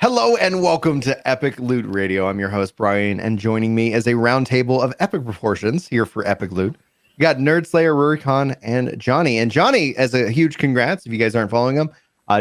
Hello and welcome to Epic Loot Radio. I'm your host, Brian, and joining me is a roundtable of epic proportions here for Epic Loot. We got Nerd Slayer, Rurikon, and Johnny. And Johnny, as a huge congrats, if you guys aren't following him,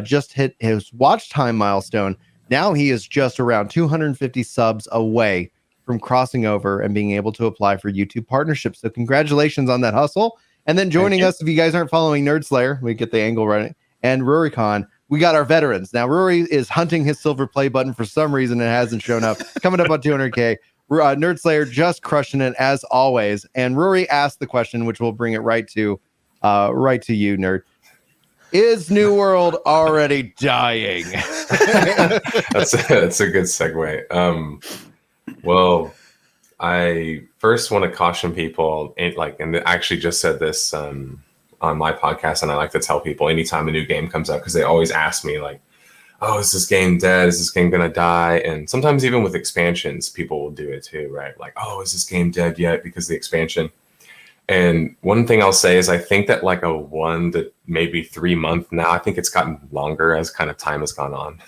just hit his watch time milestone. Now he is just around 250 subs away from crossing over and being able to apply for YouTube partnerships. So congratulations on that hustle. And then joining us, if you guys aren't following Nerd Slayer, we get the angle right, and Rurikon, we got our veterans. Now, Rory is hunting his silver play button. For some reason, it hasn't shown up. Coming up on 200K. Nerd Slayer just crushing it as always. And Rory asked the question, which we'll bring it right to you, Nerd. Is New World already dying? That's a good segue. Well, I first want to caution people, and I actually just said this on my podcast, and I like to tell people anytime a new game comes out, because they always ask me like, oh, is this game dead? Is this game gonna die? And sometimes even with expansions, people will do it too, right? Like, oh, is this game dead yet because of the expansion? And one thing I'll say is I think that like a 1 to maybe 3 month, now I think it's gotten longer as kind of time has gone on,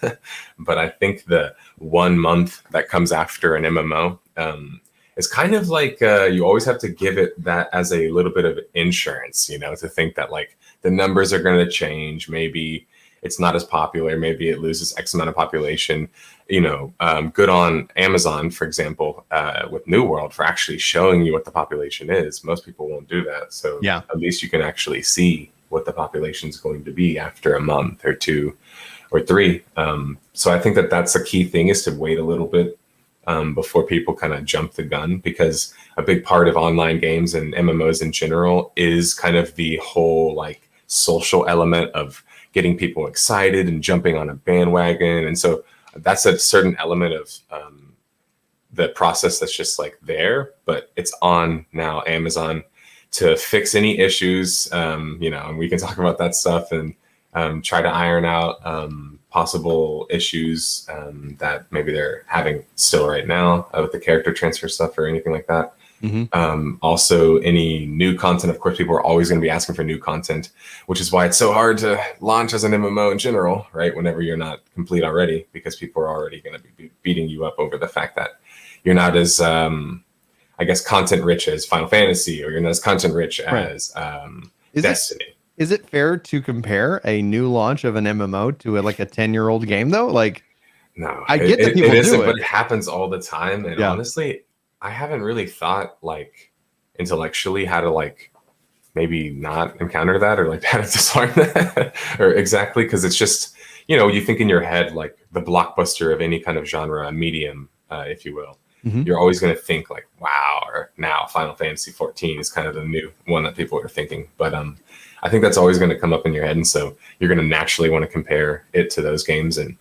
but I think the 1 month that comes after an MMO, it's kind of like you always have to give it that as a little bit of insurance, to think that like the numbers are going to change. Maybe it's not as popular. Maybe it loses X amount of population. Good on Amazon, for example, with New World for actually showing you what the population is. Most people won't do that. So yeah, at least you can actually see what the population is going to be after a month or 2 or 3. So I think that that's a key thing, is to wait a little bit before people kind of jump the gun, because a big part of online games and MMOs in general is kind of the whole like social element of getting people excited and jumping on a bandwagon. And so that's a certain element of the process that's just like there, but it's on now Amazon to fix any issues, and we can talk about that stuff and try to iron out possible issues that maybe they're having still right now with the character transfer stuff or anything like that. Mm-hmm. Also, any new content, of course, people are always going to be asking for new content, which is why it's so hard to launch as an MMO in general, right? Whenever you're not complete already, because people are already going to be beating you up over the fact that you're not as, content rich as Final Fantasy, or you're not as content rich as Destiny. Is it fair to compare a new launch of an MMO to a 10-year-old game though? Like, no, I get that people do it, but it happens all the time. And honestly, I haven't really thought intellectually how to maybe not encounter that, or how to disarm that or exactly. Cause it's just, you think in your head, like the blockbuster of any kind of genre medium, if you will, you're always going to think like, wow, or now Final Fantasy XIV is kind of the new one that people are thinking. But, I think that's always going to come up in your head. And so you're going to naturally want to compare it to those games. And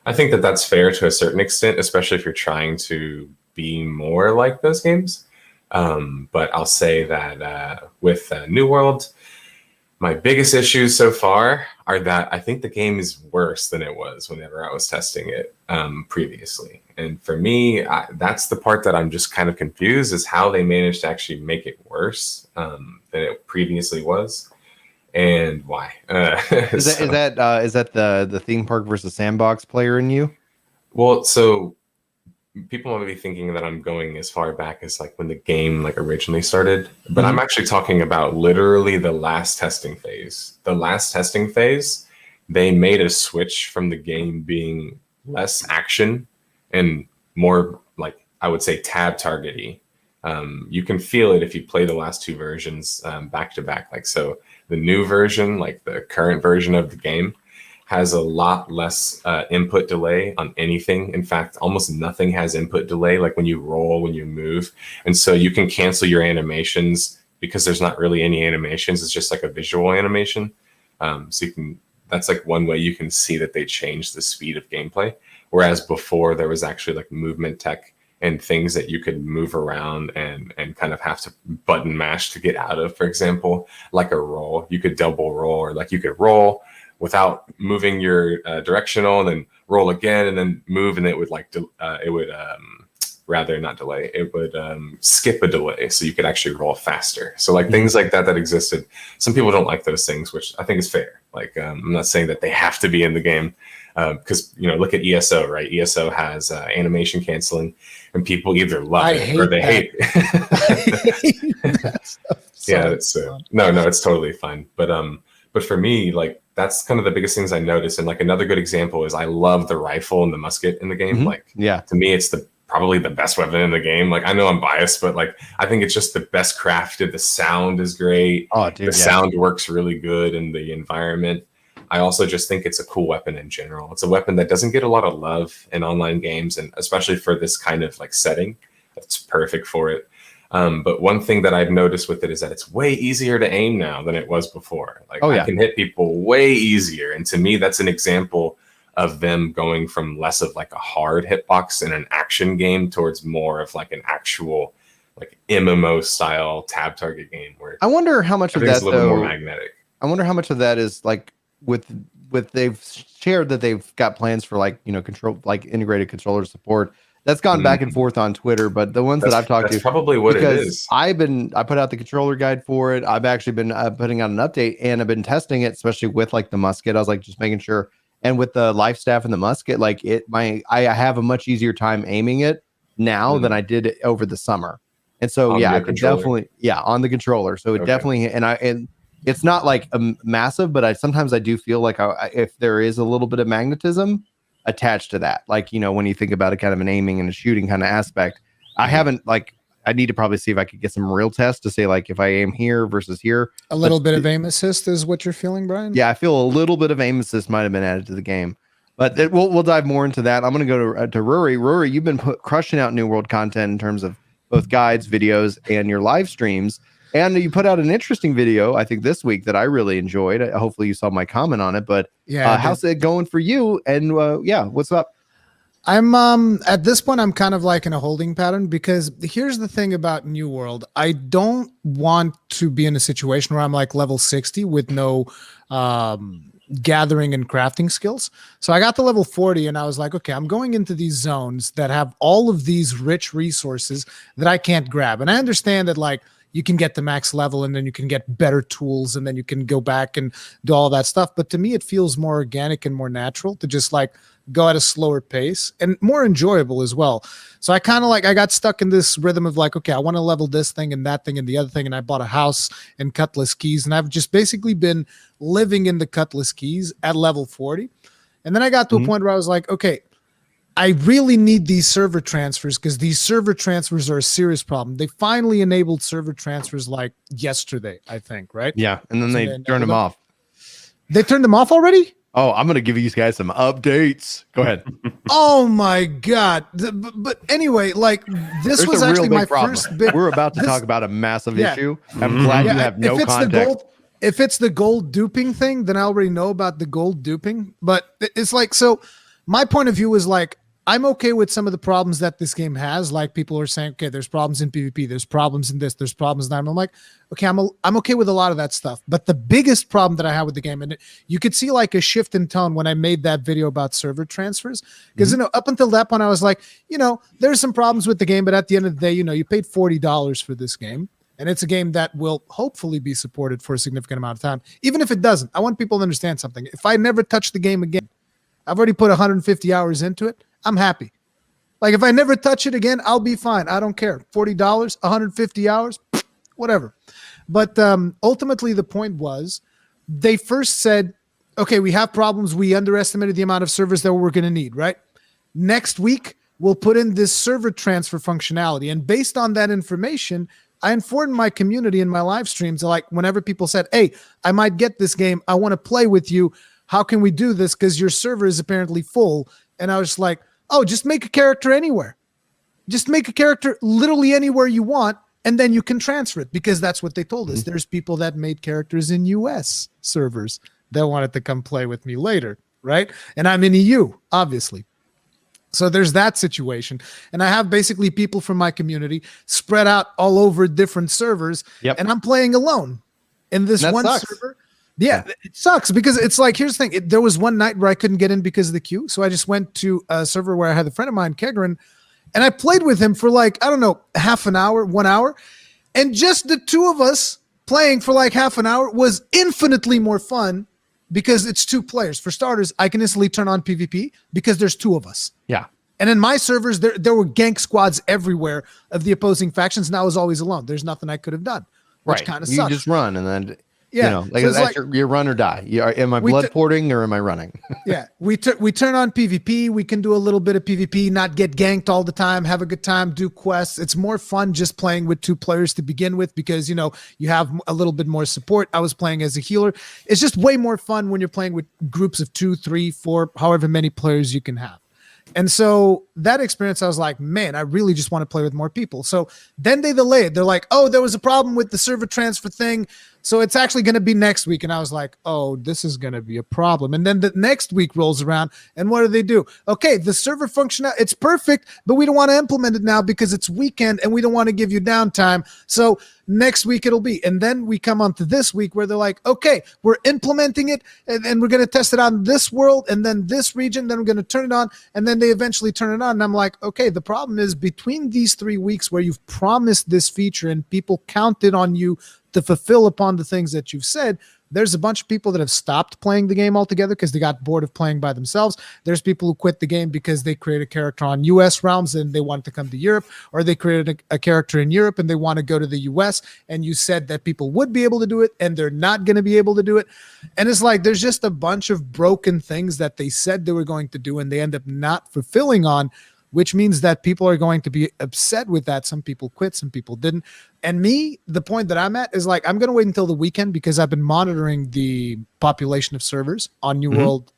I think that that's fair to a certain extent, especially if you're trying to be more like those games. But I'll say that with New World, my biggest issues so far are that I think the game is worse than it was whenever I was testing it previously. And for me, that's the part that I'm just kind of confused, is how they managed to actually make it worse than it previously was. And why? Is that the theme park versus sandbox player in you? Well, so people might be thinking that I'm going as far back as when the game originally started, but I'm actually talking about literally the last testing phase. The last testing phase, they made a switch from the game being less action and more I would say tab targety. You can feel it if you play the last 2 versions back to back. So the new version, the current version of the game, has a lot less input delay on anything. In fact, almost nothing has input delay, when you roll, when you move. And so you can cancel your animations because there's not really any animations. It's just a visual animation. So you can, that's one way you can see that they changed the speed of gameplay. Whereas before there was actually movement tech and things that you could move around and kind of have to button mash to get out of. For example, a roll, you could double roll, or you could roll without moving your directional, and then roll again, and then move, and it would rather not delay. It would skip a delay, so you could actually roll faster. So things like that existed. Some people don't like those things, which I think is fair. I'm not saying that they have to be in the game, Because look at ESO, right? ESO has animation canceling, and people either love it or they hate it. I hate that stuff. Yeah, it's no, it's totally fine. But for me, like that's kind of the biggest things I noticed. And like another good example is I love the rifle and the musket in the game. Mm-hmm. Like, yeah, to me, it's probably the best weapon in the game. Like, I know I'm biased, but like I think it's just the best crafted. The sound is great. Oh, dude, the sound works really good in the environment. I also just think it's a cool weapon in general. It's a weapon that doesn't get a lot of love in online games, and especially for this kind of like setting, it's perfect for it. But one thing that I've noticed with it is that it's way easier to aim now than it was before. Like, I can hit people way easier. And to me, that's an example of them going from less of like a hard hitbox in an action game towards more of like an actual like MMO style tab target game where I wonder how much of that a little more magnetic. I wonder how much of that is like with they've shared that they've got plans for like, control, like integrated controller support. That's gone back and forth on Twitter, but the ones that I've talked to, probably what it is. I put out the controller guide for it. I've actually been putting out an update, and I've been testing it, especially with like the musket. I was like just making sure, and with the life staff and the musket, like I have a much easier time aiming it now than I did over the summer. And so I could definitely on the controller. So it definitely and it's not like a massive, but sometimes I do feel like if there is a little bit of magnetism attached to that, like when you think about it, kind of an aiming and a shooting kind of aspect. I haven't I need to probably see if I could get some real tests to say like if I aim here versus here. A little bit of aim assist is what you're feeling, Brian? Yeah, I feel a little bit of aim assist might have been added to the game, but we'll dive more into that. I'm going to go to Rory. Rory, you've been crushing out New World content in terms of both guides, videos, and your live streams. And you put out an interesting video, I think, this week that I really enjoyed. Hopefully you saw my comment on it, but how's it going for you? And what's up? I'm at this point, I'm kind of like in a holding pattern, because here's the thing about New World. I don't want to be in a situation where I'm like level 60 with no gathering and crafting skills. So I got to level 40 and I was like, okay, I'm going into these zones that have all of these rich resources that I can't grab. And I understand that like you can get to max level and then you can get better tools and then you can go back and do all that stuff. But to me, it feels more organic and more natural to just like go at a slower pace and more enjoyable as well. So I kind of like, I got stuck in this rhythm of like, okay, I want to level this thing and that thing and the other thing. And I bought a house and Cutlass Keys. And I've just basically been living in the Cutlass Keys at level 40. And then I got to a point where I was like, okay, I really need these server transfers, because these server transfers are a serious problem. They finally enabled server transfers like yesterday, I think, right? Yeah, and then they turned them off. They turned them off already? Oh, I'm going to give you guys some updates. Go ahead. Oh my God. But anyway, like this was actually my first bit. We're about to talk about a massive issue. I'm glad you have no context. If it's the gold duping thing, then I already know about the gold duping. But it's like, so my point of view is like, I'm okay with some of the problems that this game has. Like people are saying, okay, there's problems in PvP, there's problems in this, there's problems in that. And I'm like, okay, I'm okay with a lot of that stuff. But the biggest problem that I have with the game, and you could see like a shift in tone when I made that video about server transfers, because up until that point, I was like, there's some problems with the game, but at the end of the day, you paid $40 for this game. And it's a game that will hopefully be supported for a significant amount of time. Even if it doesn't, I want people to understand something. If I never touch the game again, I've already put 150 hours into it, I'm happy. Like if I never touch it again, I'll be fine. I don't care. $40, 150 hours, whatever. But ultimately the point was they first said, okay, we have problems. We underestimated the amount of servers that we're going to need, right? Next week, we'll put in this server transfer functionality. And based on that information, I informed my community in my live streams, like whenever people said, hey, I might get this game, I want to play with you. How can we do this? Because your server is apparently full. And I was just like, oh, just make a character anywhere. Just make a character literally anywhere you want, and then you can transfer it, because that's what they told us. There's people that made characters in US servers that wanted to come play with me later, right? And I'm in EU, obviously. So there's that situation. And I have basically people from my community spread out all over different servers, and I'm playing alone in this one server. Yeah, it sucks, because it's like, here's the thing. There was one night where I couldn't get in because of the queue. So I just went to a server where I had a friend of mine, Kegrin, and I played with him for like, I don't know, half an hour, 1 hour. And just the two of us playing for like half an hour was infinitely more fun because it's 2 players. For starters, I can instantly turn on PvP because there's 2 of us. Yeah. And in my servers, there were gank squads everywhere of the opposing factions, and I was always alone. There's nothing I could have done, which kind of sucks. You just run, and then yeah, you know, like, so that's your run or die. Am I blood porting or am I running? Yeah, we turn on PvP. We can do a little bit of PvP, not get ganked all the time, have a good time, do quests. It's more fun just playing with 2 players to begin with because, you know, you have a little bit more support. I was playing as a healer. It's just way more fun when you're playing with groups of 2, 3, 4, however many players you can have. And so that experience, I was like, man, I really just want to play with more people. So then they delay it. They're like, oh, there was a problem with the server transfer thing. So it's actually going to be next week. And I was like, oh, this is going to be a problem. And then the next week rolls around. And what do? Okay, the server function, it's perfect, but we don't want to implement it now because it's weekend and we don't want to give you downtime. So next week it'll be. And then we come on to this week where they're like, okay, we're implementing it and we're going to test it on this world and then this region. Then we're going to turn it on. And then they eventually turn it on. And I'm like, okay, the problem is between these 3 weeks where you've promised this feature and people counted on you to fulfill upon the things that you've said, there's a bunch of people that have stopped playing the game altogether because they got bored of playing by themselves. There's people who quit the game because they create a character on US realms and they want to come to Europe, or they created a character in Europe and they want to go to the US, and you said that people would be able to do it and they're not going to be able to do it. And it's like there's just a bunch of broken things that they said they were going to do and they end up not fulfilling on, which means that people are going to be upset with that. Some people quit, some people didn't. And me, the point that I'm at is like, I'm going to wait until the weekend because I've been monitoring the population of servers on New World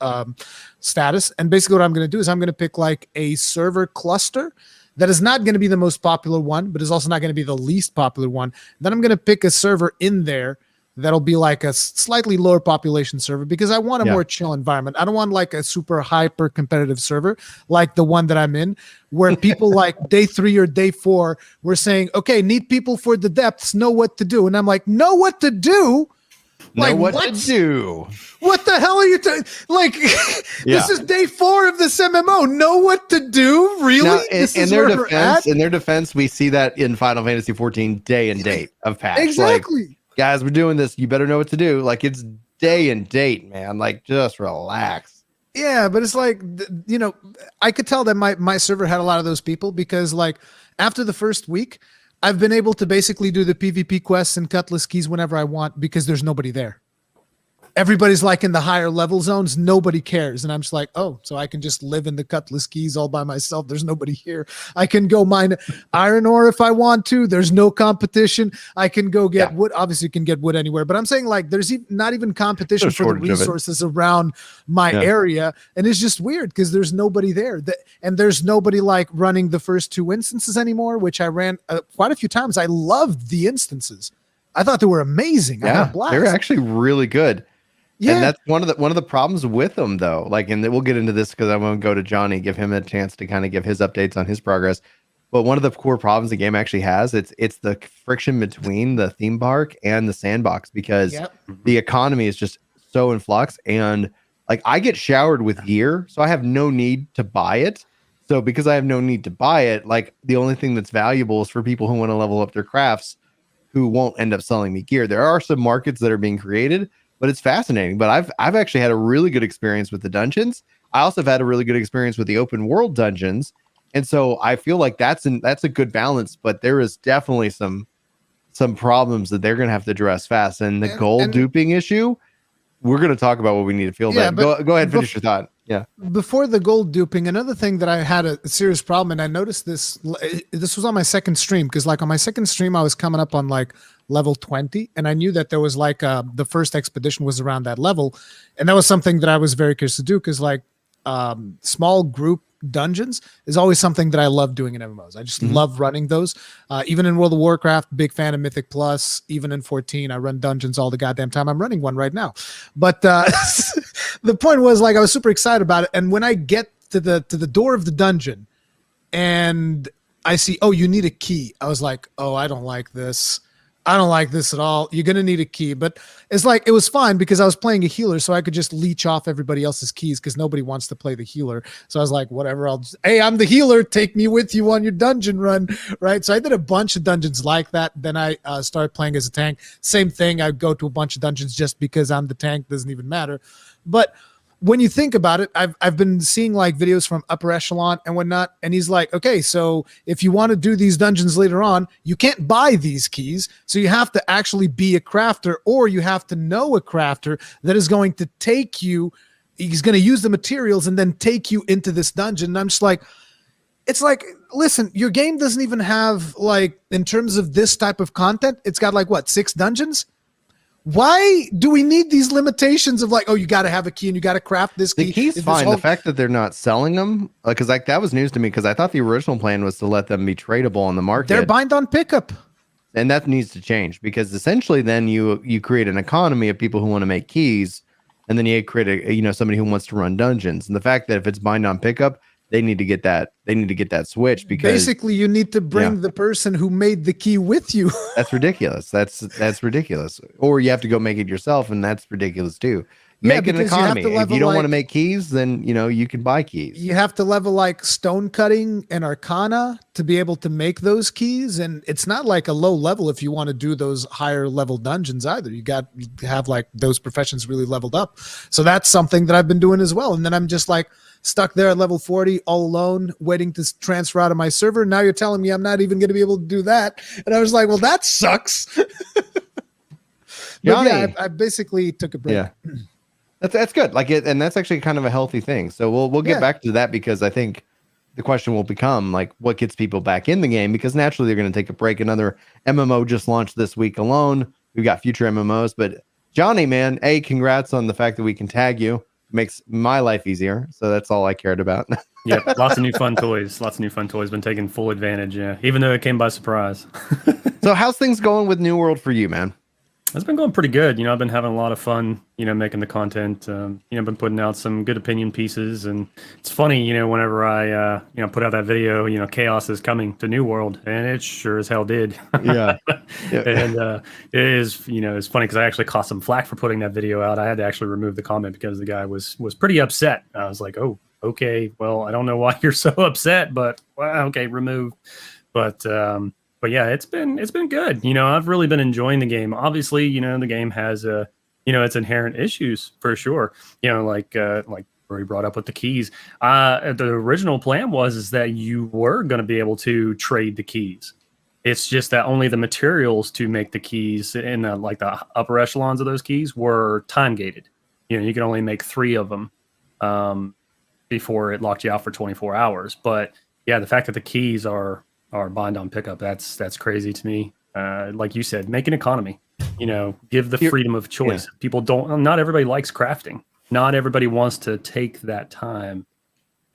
status. And basically what I'm going to do is I'm going to pick like a server cluster that is not going to be the most popular one, but is also not going to be the least popular one. Then I'm going to pick a server in there that'll be like a slightly lower population server because I want a more chill environment. I don't want like a super hyper competitive server like the one that I'm in where people like day 3 or day 4 were saying, okay, need people for the depths, know what to do. And I'm like, know what to do? Like, what to do? What the hell are you like? This is day 4 of this MMO. Know what to do? Really? Now, in their defense, we see that in Final Fantasy XIV day and date of patch. Exactly. Like, guys, we're doing this. You better know what to do. Like, it's day and date, man. Like, just relax. Yeah, but it's like, you know, I could tell that my server had a lot of those people because, like, after the first week, I've been able to basically do the PvP quests and Cutlass keys whenever I want because there's nobody there. Everybody's like in the higher level zones. Nobody cares. And I'm just like, oh, so I can just live in the Cutlass keys all by myself. There's nobody here. I can go mine iron ore if I want to. There's no competition. I can go get wood. Obviously, you can get wood anywhere. But I'm saying like there's not even competition for the resources around my area. And it's just weird because there's nobody there. And there's nobody like running the first 2 instances anymore, which I ran quite a few times. I loved the instances. I thought they were amazing. I had a blast. They're actually really good. Yeah, and that's one of the problems with them, though. Like, and we'll get into this because I want to go to Johny, give him a chance to kind of give his updates on his progress. But one of the core problems the game actually has, it's the friction between the theme park and the sandbox because the economy is just so in flux. And like, I get showered with gear, so I have no need to buy it. So because I have no need to buy it, like the only thing that's valuable is for people who want to level up their crafts, who won't end up selling me gear. There are some markets that are being created. But it's fascinating. But I've actually had a really good experience with the dungeons. I also have had a really good experience with the open world dungeons. And so I feel like that's a good balance. But there is definitely some problems that they're going to have to address fast. And the gold duping issue, we're going to talk about what we need to feel about. Go ahead and finish your thought. Yeah. Before the gold duping, another thing that I had a serious problem, and I noticed this was on my second stream, because like on my second stream, I was coming up on like level 20, and I knew that there was like the first expedition was around that level. And that was something that I was very curious to do, because like small group dungeons is always something that I love doing in MMOs. I just love running those. Even in World of Warcraft, big fan of Mythic Plus. Even in 14, I run dungeons all the goddamn time. I'm running one right now. But the point was, like, I was super excited about it. And when I get to the door of the dungeon and I see, oh, you need a key, I was like, oh, I don't like this. I don't like this at all. You're going to need a key. But it's like, it was fine because I was playing a healer, so I could just leech off everybody else's keys because nobody wants to play the healer. So I was like, whatever, hey, I'm the healer. Take me with you on your dungeon run, right? So I did a bunch of dungeons like that. Then I started playing as a tank. Same thing. I go to a bunch of dungeons just because I'm the tank. Doesn't even matter. But when you think about it, I've been seeing like videos from upper echelon and whatnot, and he's like, okay, so if you want to do these dungeons later on, you can't buy these keys, so you have to actually be a crafter, or you have to know a crafter that is going to take you, he's going to use the materials and then take you into this dungeon. And I'm just like, it's like, listen, your game doesn't even have, like, in terms of this type of content, it's got like, what, 6 dungeons? Why do we need these limitations of like, oh, you got to have a key and you got to craft this key? The key's fine. The fact that they're not selling them, because like that was news to me, because I thought the original plan was to let them be tradable on the market. They're bind on pickup. And that needs to change, because essentially then you create an economy of people who want to make keys, and then you create somebody who wants to run dungeons. And the fact that if it's bind on pickup, they need to get that switch, because basically you need to bring the person who made the key with you. That's ridiculous. That's ridiculous. Or you have to go make it yourself, and that's ridiculous too. Make an economy. If you don't want to make keys, then you can buy keys. You have to level like stone cutting and arcana to be able to make those keys, and it's not like a low level if you want to do those higher level dungeons either. You got to have like those professions really leveled up. So that's something that I've been doing as well. And then I'm just like stuck there at level 40 all alone, waiting to transfer out of my server. Now you're telling me I'm not even going to be able to do that. And I was like, well, that sucks. Johny, yeah, I basically took a break. Yeah. That's good. Like it, and that's actually kind of a healthy thing. So we'll get back to that, because I think the question will become like, what gets people back in the game? Because naturally they're going to take a break. Another MMO just launched this week alone. We've got future MMOs, but Johny, man, congrats on the fact that we can tag you. Makes my life easier. So that's all I cared about. Yeah, lots of new fun toys. Been taking full advantage. Yeah, even though it came by surprise. So how's things going with New World for you, man? It's been going pretty good. I've been having a lot of fun, making the content. Been putting out some good opinion pieces, and it's funny, whenever I, put out that video, chaos is coming to New World, and it sure as hell did. Yeah. And it is, it's funny because I actually caught some flack for putting that video out. I had to actually remove the comment because the guy was pretty upset. I was like, oh, okay, well, I don't know why you're so upset, but well, okay, remove. But yeah, it's been good. I've really been enjoying the game. Obviously, the game has its inherent issues for sure. Like Rory brought up with the keys. The original plan is that you were going to be able to trade the keys. It's just that only the materials to make the keys in the upper echelons of those keys were time gated. You could only make 3 of them before it locked you out for 24 hours. But yeah, the fact that the keys are bind on pickup, that's crazy to me. Like you said, make an economy, give the freedom of choice. People not everybody likes crafting. Not everybody wants to take that time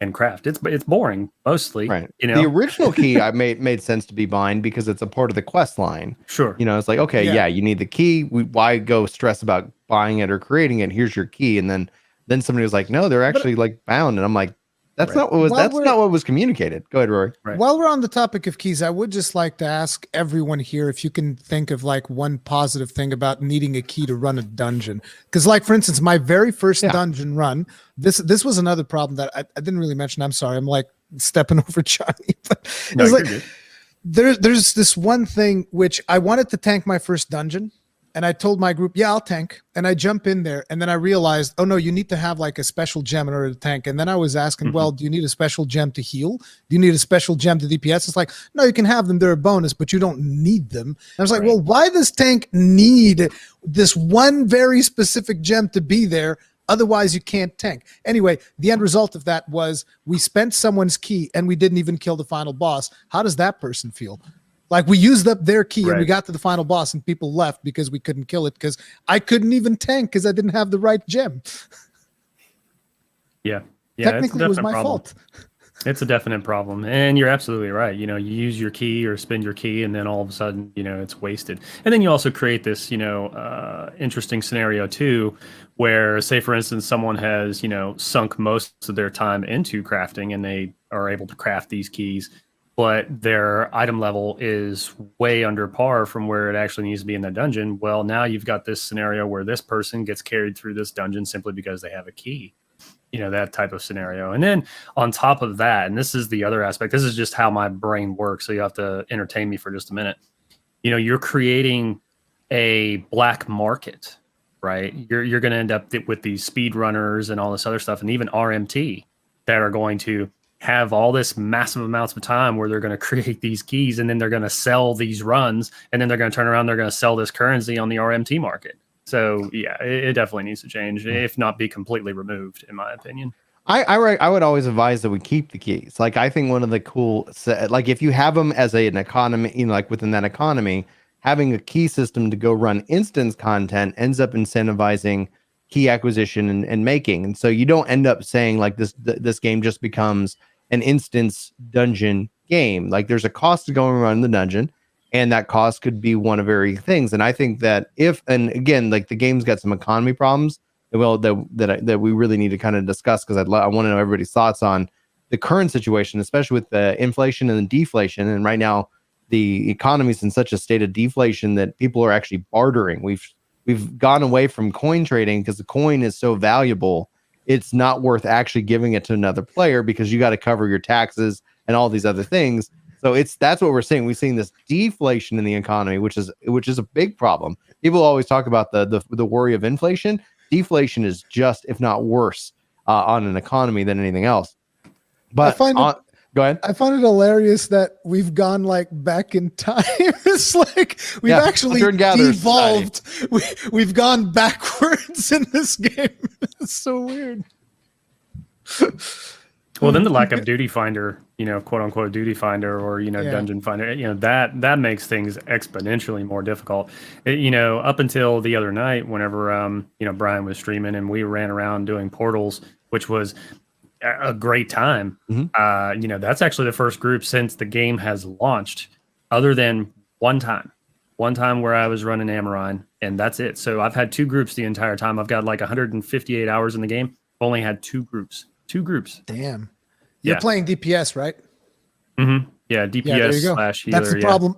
and craft. It's boring mostly, right? The original key I made sense to be bind because it's a part of the quest line. Sure. It's like, okay, you need the key. Why go stress about buying it or creating it? Here's your key. And then somebody was like, no, they're actually like bound. And I'm like, that's not what was communicated. Go ahead, Rory. Right. While we're on the topic of keys, I would just like to ask everyone here if you can think of like one positive thing about needing a key to run a dungeon. Because, like, for instance, my very first dungeon run, this was another problem that I didn't really mention. I'm sorry, I'm like stepping over Johnny. But no, it's like, there's this one thing which I wanted to tank my first dungeon. And I told my group, I'll tank. And I jump in there. And then I realized, oh, no, you need to have like a special gem in order to tank. And then I was asking, well, do you need a special gem to heal? Do you need a special gem to DPS? It's like, no, you can have them. They're a bonus, but you don't need them. And I was like, well, why does tank need this one very specific gem to be there? Otherwise, you can't tank. Anyway, the end result of that was we spent someone's key and we didn't even kill the final boss. How does that person feel? Like, we used up their key and we got to the final boss and people left because we couldn't kill it because I couldn't even tank because I didn't have the right gem. Yeah. Technically, it was my fault. It's a definite problem. And you're absolutely right. You use your key or spend your key and then all of a sudden, it's wasted. And then you also create this, interesting scenario too, where, say, for instance, someone has, sunk most of their time into crafting and they are able to craft these keys. but their item level is way under par from where it actually needs to be in the dungeon. Well, now you've got this scenario where this person gets carried through this dungeon simply because they have a key, that type of scenario. And then on top of that, and this is the other aspect, this is just how my brain works, so you have to entertain me for just a minute. You're creating a black market, right? You're going to end up with these speed runners and all this other stuff, and even RMT that are going to have all this massive amounts of time where they're going to create these keys, and then they're going to sell these runs, and then they're going to turn around, they're going to sell this currency on the RMT market. So yeah, it definitely needs to change, if not be completely removed, in my opinion. I would always advise that we keep the keys. Like, I think one of the cool, like, if you have them as an economy, like within that economy, having a key system to go run instance content ends up incentivizing key acquisition and making. And so you don't end up saying like this game just becomes an instance dungeon game. Like, there's a cost to going around the dungeon, and that cost could be one of very things. And I think that and again, like, the game's got some economy problems that we really need to kind of discuss, because I want to know everybody's thoughts on the current situation, especially with the inflation and the deflation. And right now, the economy's in such a state of deflation that people are actually bartering. We've gone away from coin trading because the coin is so valuable. It's not worth actually giving it to another player because you got to cover your taxes and all these other things. So that's what we're seeing. We've seen this deflation in the economy, which is a big problem. People always talk about the worry of inflation. Deflation is just, if not worse, on an economy than anything else. But go ahead. I find it hilarious that we've gone like back in time. It's like we've actually evolved. We've gone backwards in this game. It's so weird. Well, then the lack of duty finder, quote unquote duty finder, or dungeon finder, that makes things exponentially more difficult. Up until the other night, whenever Brian was streaming and we ran around doing portals, which was a great time. Mm-hmm. That's actually the first group since the game has launched, other than one time where I was running Amorine, and that's it. So I've had two groups the entire time. I've got like 158 hours in the game. I've only had two groups. Damn. You're playing DPS, right? Mm-hmm. Yeah, DPS / healer. That's the problem.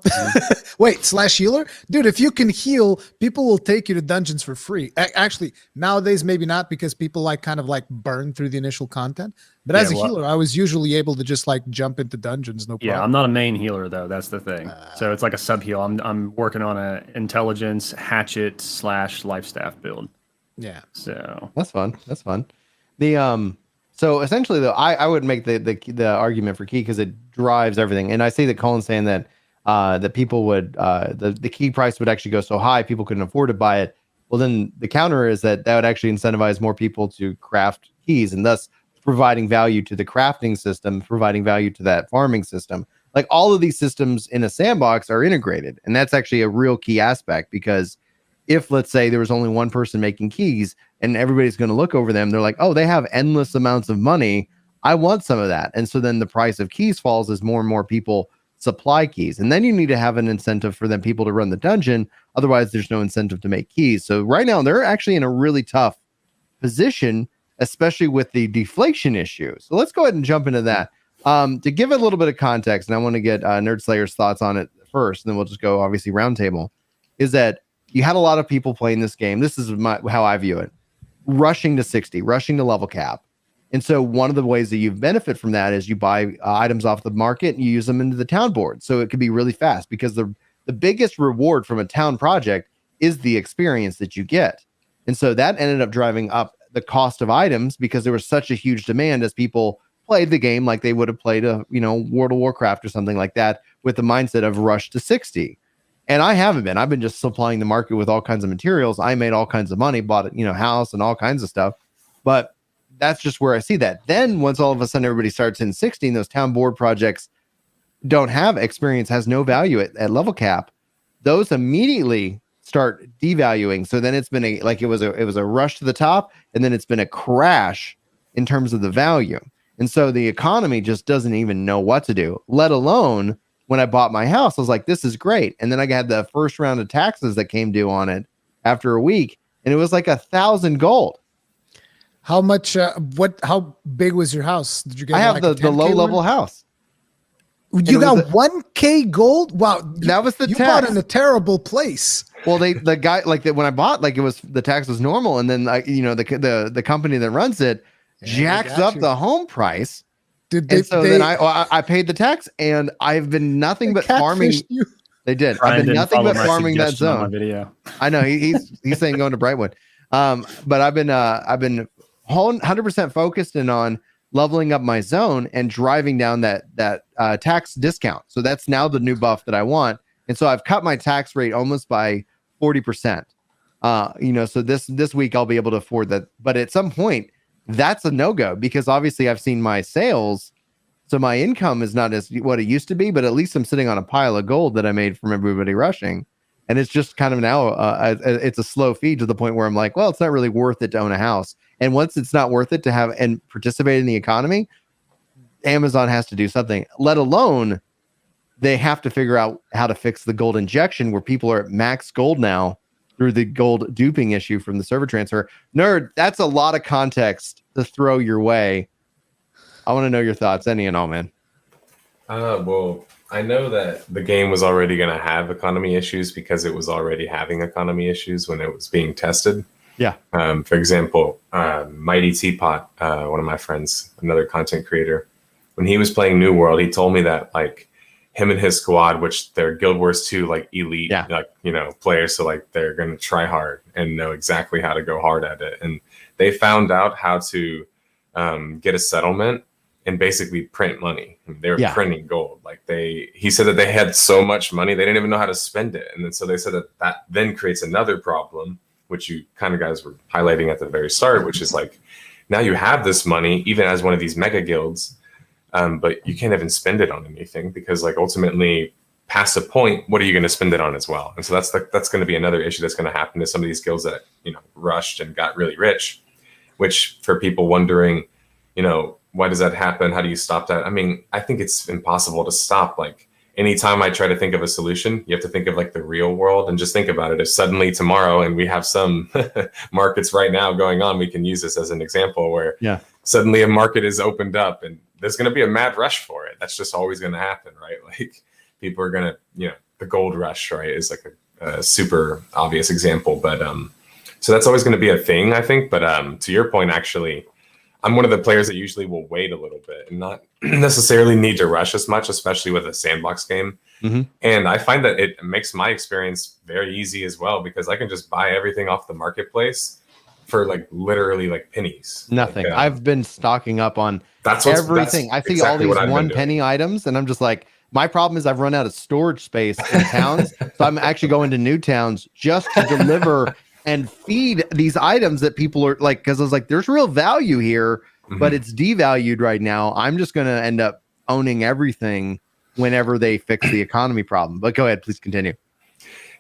Wait, / healer? Dude, if you can heal, people will take you to dungeons for free. Actually, nowadays, maybe not, because people kind of burn through the initial content. But as a healer, I was usually able to just jump into dungeons, no problem. Yeah, I'm not a main healer, though. That's the thing. So it's like a sub heal. I'm working on a intelligence hatchet / life staff build. Yeah. So that's fun. So essentially, though, I would make the argument for key because it drives everything. And I see that Colin's saying that that people would the key price would actually go so high people couldn't afford to buy it. Well, then the counter is that would actually incentivize more people to craft keys, and thus providing value to the crafting system, providing value to that farming system. Like, all of these systems in a sandbox are integrated, and that's actually a real key aspect, because if, let's say, there was only one person making keys and everybody's going to look over them, they're like, oh, they have endless amounts of money. I want some of that. And so then the price of keys falls as more and more people supply keys. And then you need to have an incentive for them people to run the dungeon. Otherwise, there's no incentive to make keys. So right now, they're actually in a really tough position, especially with the deflation issue. So let's go ahead and jump into that. To give it a little bit of context, and I want to get Nerd Slayer's thoughts on it first, and then we'll just go, obviously, roundtable, is that you had a lot of people playing this game. This is how I view it. Rushing to 60, rushing to level cap. And so one of the ways that you benefit from that is you buy items off the market and you use them into the town board. So it could be really fast, because the biggest reward from a town project is the experience that you get. And so that ended up driving up the cost of items, because there was such a huge demand as people played the game like they would have played World of Warcraft or something like that, with the mindset of rush to 60. And I haven't been. I've been just supplying the market with all kinds of materials. I made all kinds of money, bought house and all kinds of stuff. But that's just where I see that. Then once all of a sudden everybody starts in 60, and those town board projects don't have experience, has no value at level cap, those immediately start devaluing. So then it's been it was a rush to the top, and then it's been a crash in terms of the value. And so the economy just doesn't even know what to do, let alone when I bought my house, I was like, this is great. And then I had the first round of taxes that came due on it after a week, and it was like 1,000 gold. How much, how big was your house? Did you get I have the low level house. You got 1K gold? Wow. That was the you tax. bought in a terrible place. Well, the guy when I bought, like, it was, the tax was normal, and then the company that runs it jacks up the home price. Did and so then I paid the tax, and I've been nothing but farming. You. They did. Brian I've been didn't nothing follow but my farming that suggestion on my zone. video. I know he's saying going to Brightwood, but I've been 100% focused in on leveling up my zone and driving down that tax discount. So that's now the new buff that I want, and so I've cut my tax rate almost by 40%. So this week I'll be able to afford that, but at some point that's a no-go, because obviously I've seen my sales, so my income is not as what it used to be, but at least I'm sitting on a pile of gold that I made from everybody rushing. And it's just kind of now it's a slow feed to the point where I'm like, well, it's not really worth it to own a house. And once it's not worth it to have and participate in the economy, Amazon has to do something, let alone they have to figure out how to fix the gold injection, where people are at max gold now through the gold duping issue from the server transfer. Nerd, that's a lot of context to throw your way. I want to know your thoughts, any and all, man. Well, I know that the game was already going to have economy issues because it was already having economy issues when it was being tested. Yeah. For example, Mighty Teapot, one of my friends, another content creator, when he was playing New World, he told me that, like, him and his squad, which they're Guild Wars 2, like, elite, players, so, like, they're going to try hard and know exactly how to go hard at it. And they found out how to get a settlement and basically print money. They were printing gold. Like, he said that they had so much money, they didn't even know how to spend it. And then so they said that then creates another problem, which you kind of guys were highlighting at the very start, which is like, now you have this money, even as one of these mega guilds, but you can't even spend it on anything, because, like, ultimately past a point, what are you going to spend it on as well? And so that's going to be another issue that's going to happen to some of these guilds that, rushed and got really rich, which, for people wondering, why does that happen? How do you stop that? I mean, I think it's impossible to stop. Like, anytime I try to think of a solution, you have to think of, like, the real world, and just think about it. If suddenly tomorrow, and we have some markets right now going on, we can use this as an example, where suddenly a market is opened up and there's going to be a mad rush for it. That's just always going to happen, right? Like, people are going to, the gold rush, right, is like a super obvious example. But so that's always going to be a thing, I think. But to your point, actually, I'm one of the players that usually will wait a little bit and not necessarily need to rush as much, especially with a sandbox game. Mm-hmm. And I find that it makes my experience very easy as well, because I can just buy everything off the marketplace for, like, literally, like, pennies. Nothing. Like, I've been stocking up on everything. I see exactly all these 1 penny items, and I'm just like, my problem is I've run out of storage space in towns. So I'm actually going to new towns just to deliver and feed these items that people are like, because I was like, there's real value here, but it's devalued right now. I'm just going to end up owning everything whenever they fix the economy problem. But go ahead, please continue.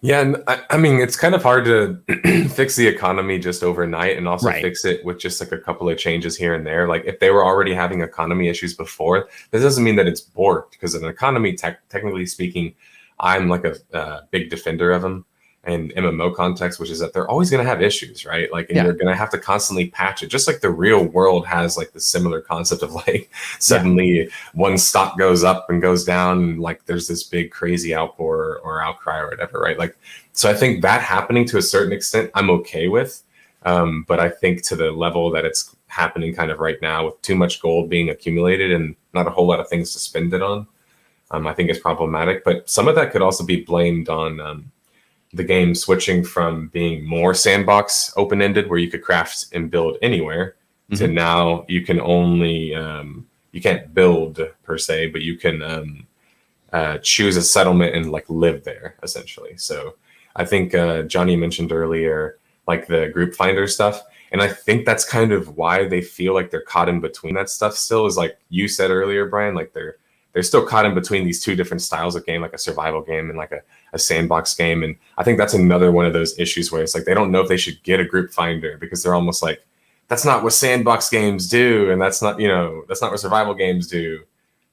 Yeah, and I mean, it's kind of hard to fix the economy just overnight, and also fix it with just, like, a couple of changes here and there. Like, if they were already having economy issues before, this doesn't mean that it's borked, because an economy, technically speaking, I'm like a big defender of them in MMO context, which is that they're always going to have issues, right? Like, and you're going to have to constantly patch it, just like the real world has, like, the similar concept of, like, suddenly one stock goes up and goes down, and, like, there's this big crazy outpour or outcry or whatever, right? Like, so I think that happening to a certain extent, I'm okay with. But I think to the level that it's happening kind of right now, with too much gold being accumulated and not a whole lot of things to spend it on, I think it's problematic. But some of that could also be blamed on the game switching from being more sandbox open-ended, where you could craft and build anywhere, to now you can only you can't build per se, but you can choose a settlement and, like, live there, essentially. So I think Johnny mentioned earlier, like, the group finder stuff, and I think that's kind of why they feel like they're caught in between that stuff still, is like you said earlier, Brian, like, they're still caught in between these two different styles of game, like a survival game and, like, a sandbox game. And I think that's another one of those issues where it's like, they don't know if they should get a group finder, because they're almost like, that's not what sandbox games do. And that's not what survival games do.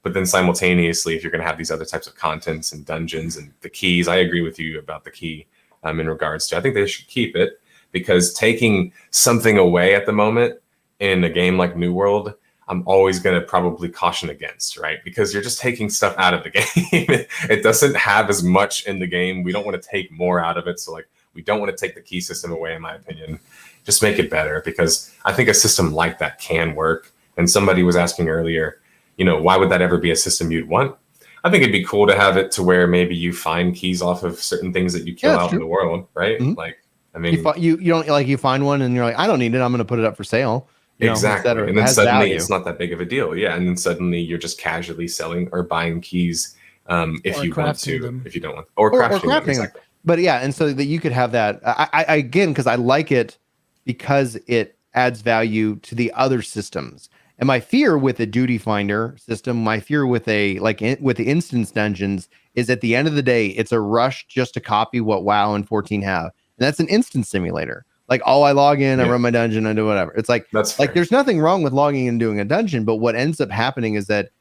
But then simultaneously, if you're going to have these other types of contents and dungeons and the keys, I agree with you about the key in regards to, I think they should keep it, because taking something away at the moment in a game like New World, I'm always going to probably caution against, right? Because you're just taking stuff out of the game. It doesn't have as much in the game. We don't want to take more out of it. So like, we don't want to take the key system away, in my opinion. Just make it better, because I think a system like that can work. And somebody was asking earlier, why would that ever be a system you'd want? I think it'd be cool to have it to where maybe you find keys off of certain things that you kill out in the world, right? Mm-hmm. Like, I mean, you don't like, you find one and you're like, I don't need it, I'm going to put it up for sale. Exactly. And then suddenly value. it's not that big of a deal. Yeah. And then suddenly you're just casually selling or buying keys if you want to, them. if you don't want, or crafting them. Exactly. But yeah, and so that you could have that. I again, because I like it because it adds value to the other systems. And my fear with a duty finder system, my fear with with the instance dungeons is at the end of the day, it's a rush just to copy what WoW and 14 have. And that's an instance simulator. Like, I log in, I run my dungeon, I do whatever. It's like, there's nothing wrong with logging in and doing a dungeon, but what ends up happening is that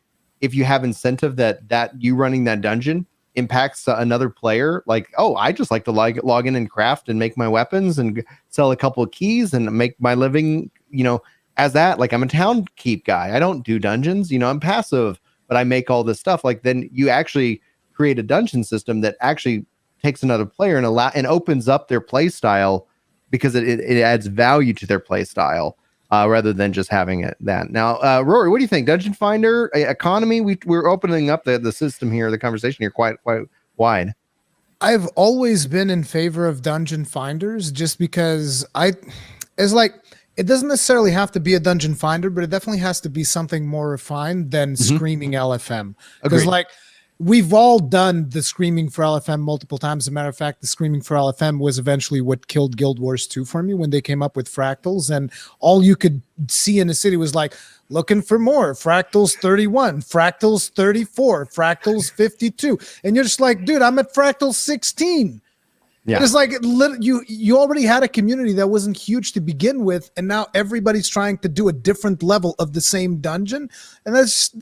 if you have incentive that you running that dungeon impacts another player, like, I just like to log in and craft and make my weapons and sell a couple of keys and make my living, as that. Like, I'm a town keep guy. I don't do dungeons, I'm passive, but I make all this stuff. Like, then you actually create a dungeon system that actually takes another player and opens up their play style, because it adds value to their play style rather than just having it that. Now, Rory, what do you think? Dungeon Finder, economy? We're opening up the system here, the conversation here quite wide. I've always been in favor of dungeon finders, just because it doesn't necessarily have to be a dungeon finder, but it definitely has to be something more refined than screaming LFM. Because we've all done the screaming for LFM multiple times. As a matter of fact, the screaming for LFM was eventually what killed Guild Wars 2 for me, when they came up with fractals, and all you could see in the city was like, looking for more fractals 31, fractals 34, fractals 52. And you're just like, dude, I'm at fractal 16. Yeah. It's like you already had a community that wasn't huge to begin with, and now everybody's trying to do a different level of the same dungeon. And that's,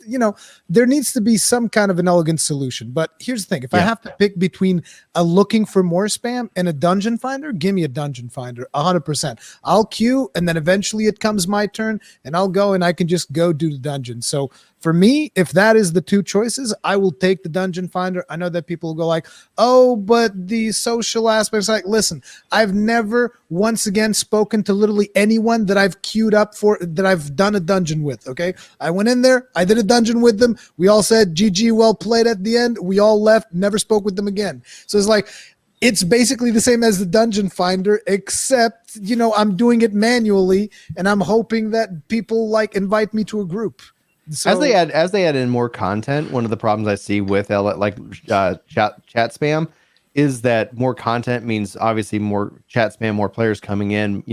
there needs to be some kind of an elegant solution. But here's the thing. If I have to pick between a looking for more spam and a dungeon finder, give me a dungeon finder, 100%. I'll queue, and then eventually it comes my turn, and I'll go, and I can just go do the dungeon. So for me, if that is the two choices, I will take the dungeon finder. I know that people will go like, oh, but the social aspects, like, listen, I've never once again spoken to literally anyone that I've queued up for, that I've done a dungeon with. Okay. I went in there, I did a dungeon with them. We all said, GG, well played at the end. We all left, never spoke with them again. So it's like, it's basically the same as the dungeon finder, except, I'm doing it manually, and I'm hoping that people invite me to a group. So, as they add in more content, one of the problems I see with chat spam is that more content means obviously more chat spam, more players coming in.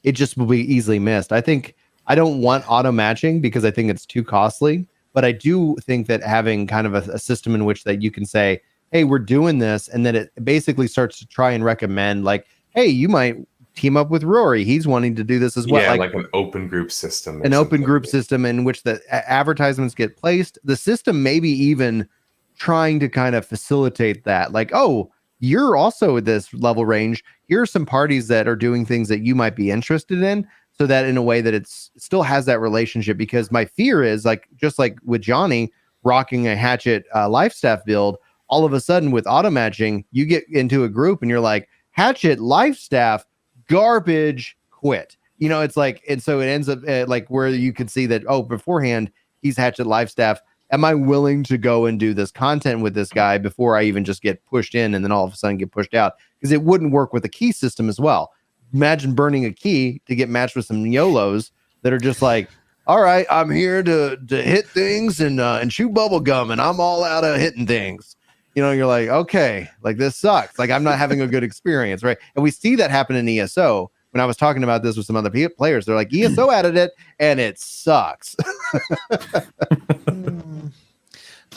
It just will be easily missed. I think I don't want auto matching because I think it's too costly, but I do think that having kind of a system in which that you can say, hey, we're doing this, and then it basically starts to try and recommend, like, hey, you might team up with Rory. He's wanting to do this as well. Yeah, like an open group system. An open group system in which the advertisements get placed. The system maybe even trying to kind of facilitate that. Like, oh, you're also at this level range. Here are some parties that are doing things that you might be interested in, so that in a way that it still has that relationship. Because my fear is, just like with Johny rocking a Hatchet Lifestaff build, all of a sudden with auto matching, you get into a group and you're like, Hatchet Lifestaff, garbage, quit. It's like, and so it ends up where you could see that, beforehand he's Hatchet Lifestaff. Am I willing to go and do this content with this guy before I even just get pushed in and then all of a sudden get pushed out? Because it wouldn't work with the key system as well. Imagine burning a key to get matched with some YOLOs that are just like, all right, I'm here to hit things and chew bubble gum, and I'm all out of hitting things. You're like, okay, this sucks. I'm not having a good experience, right? And we see that happen in ESO. When I was talking about this with some other players, they're like, ESO added it, and it sucks.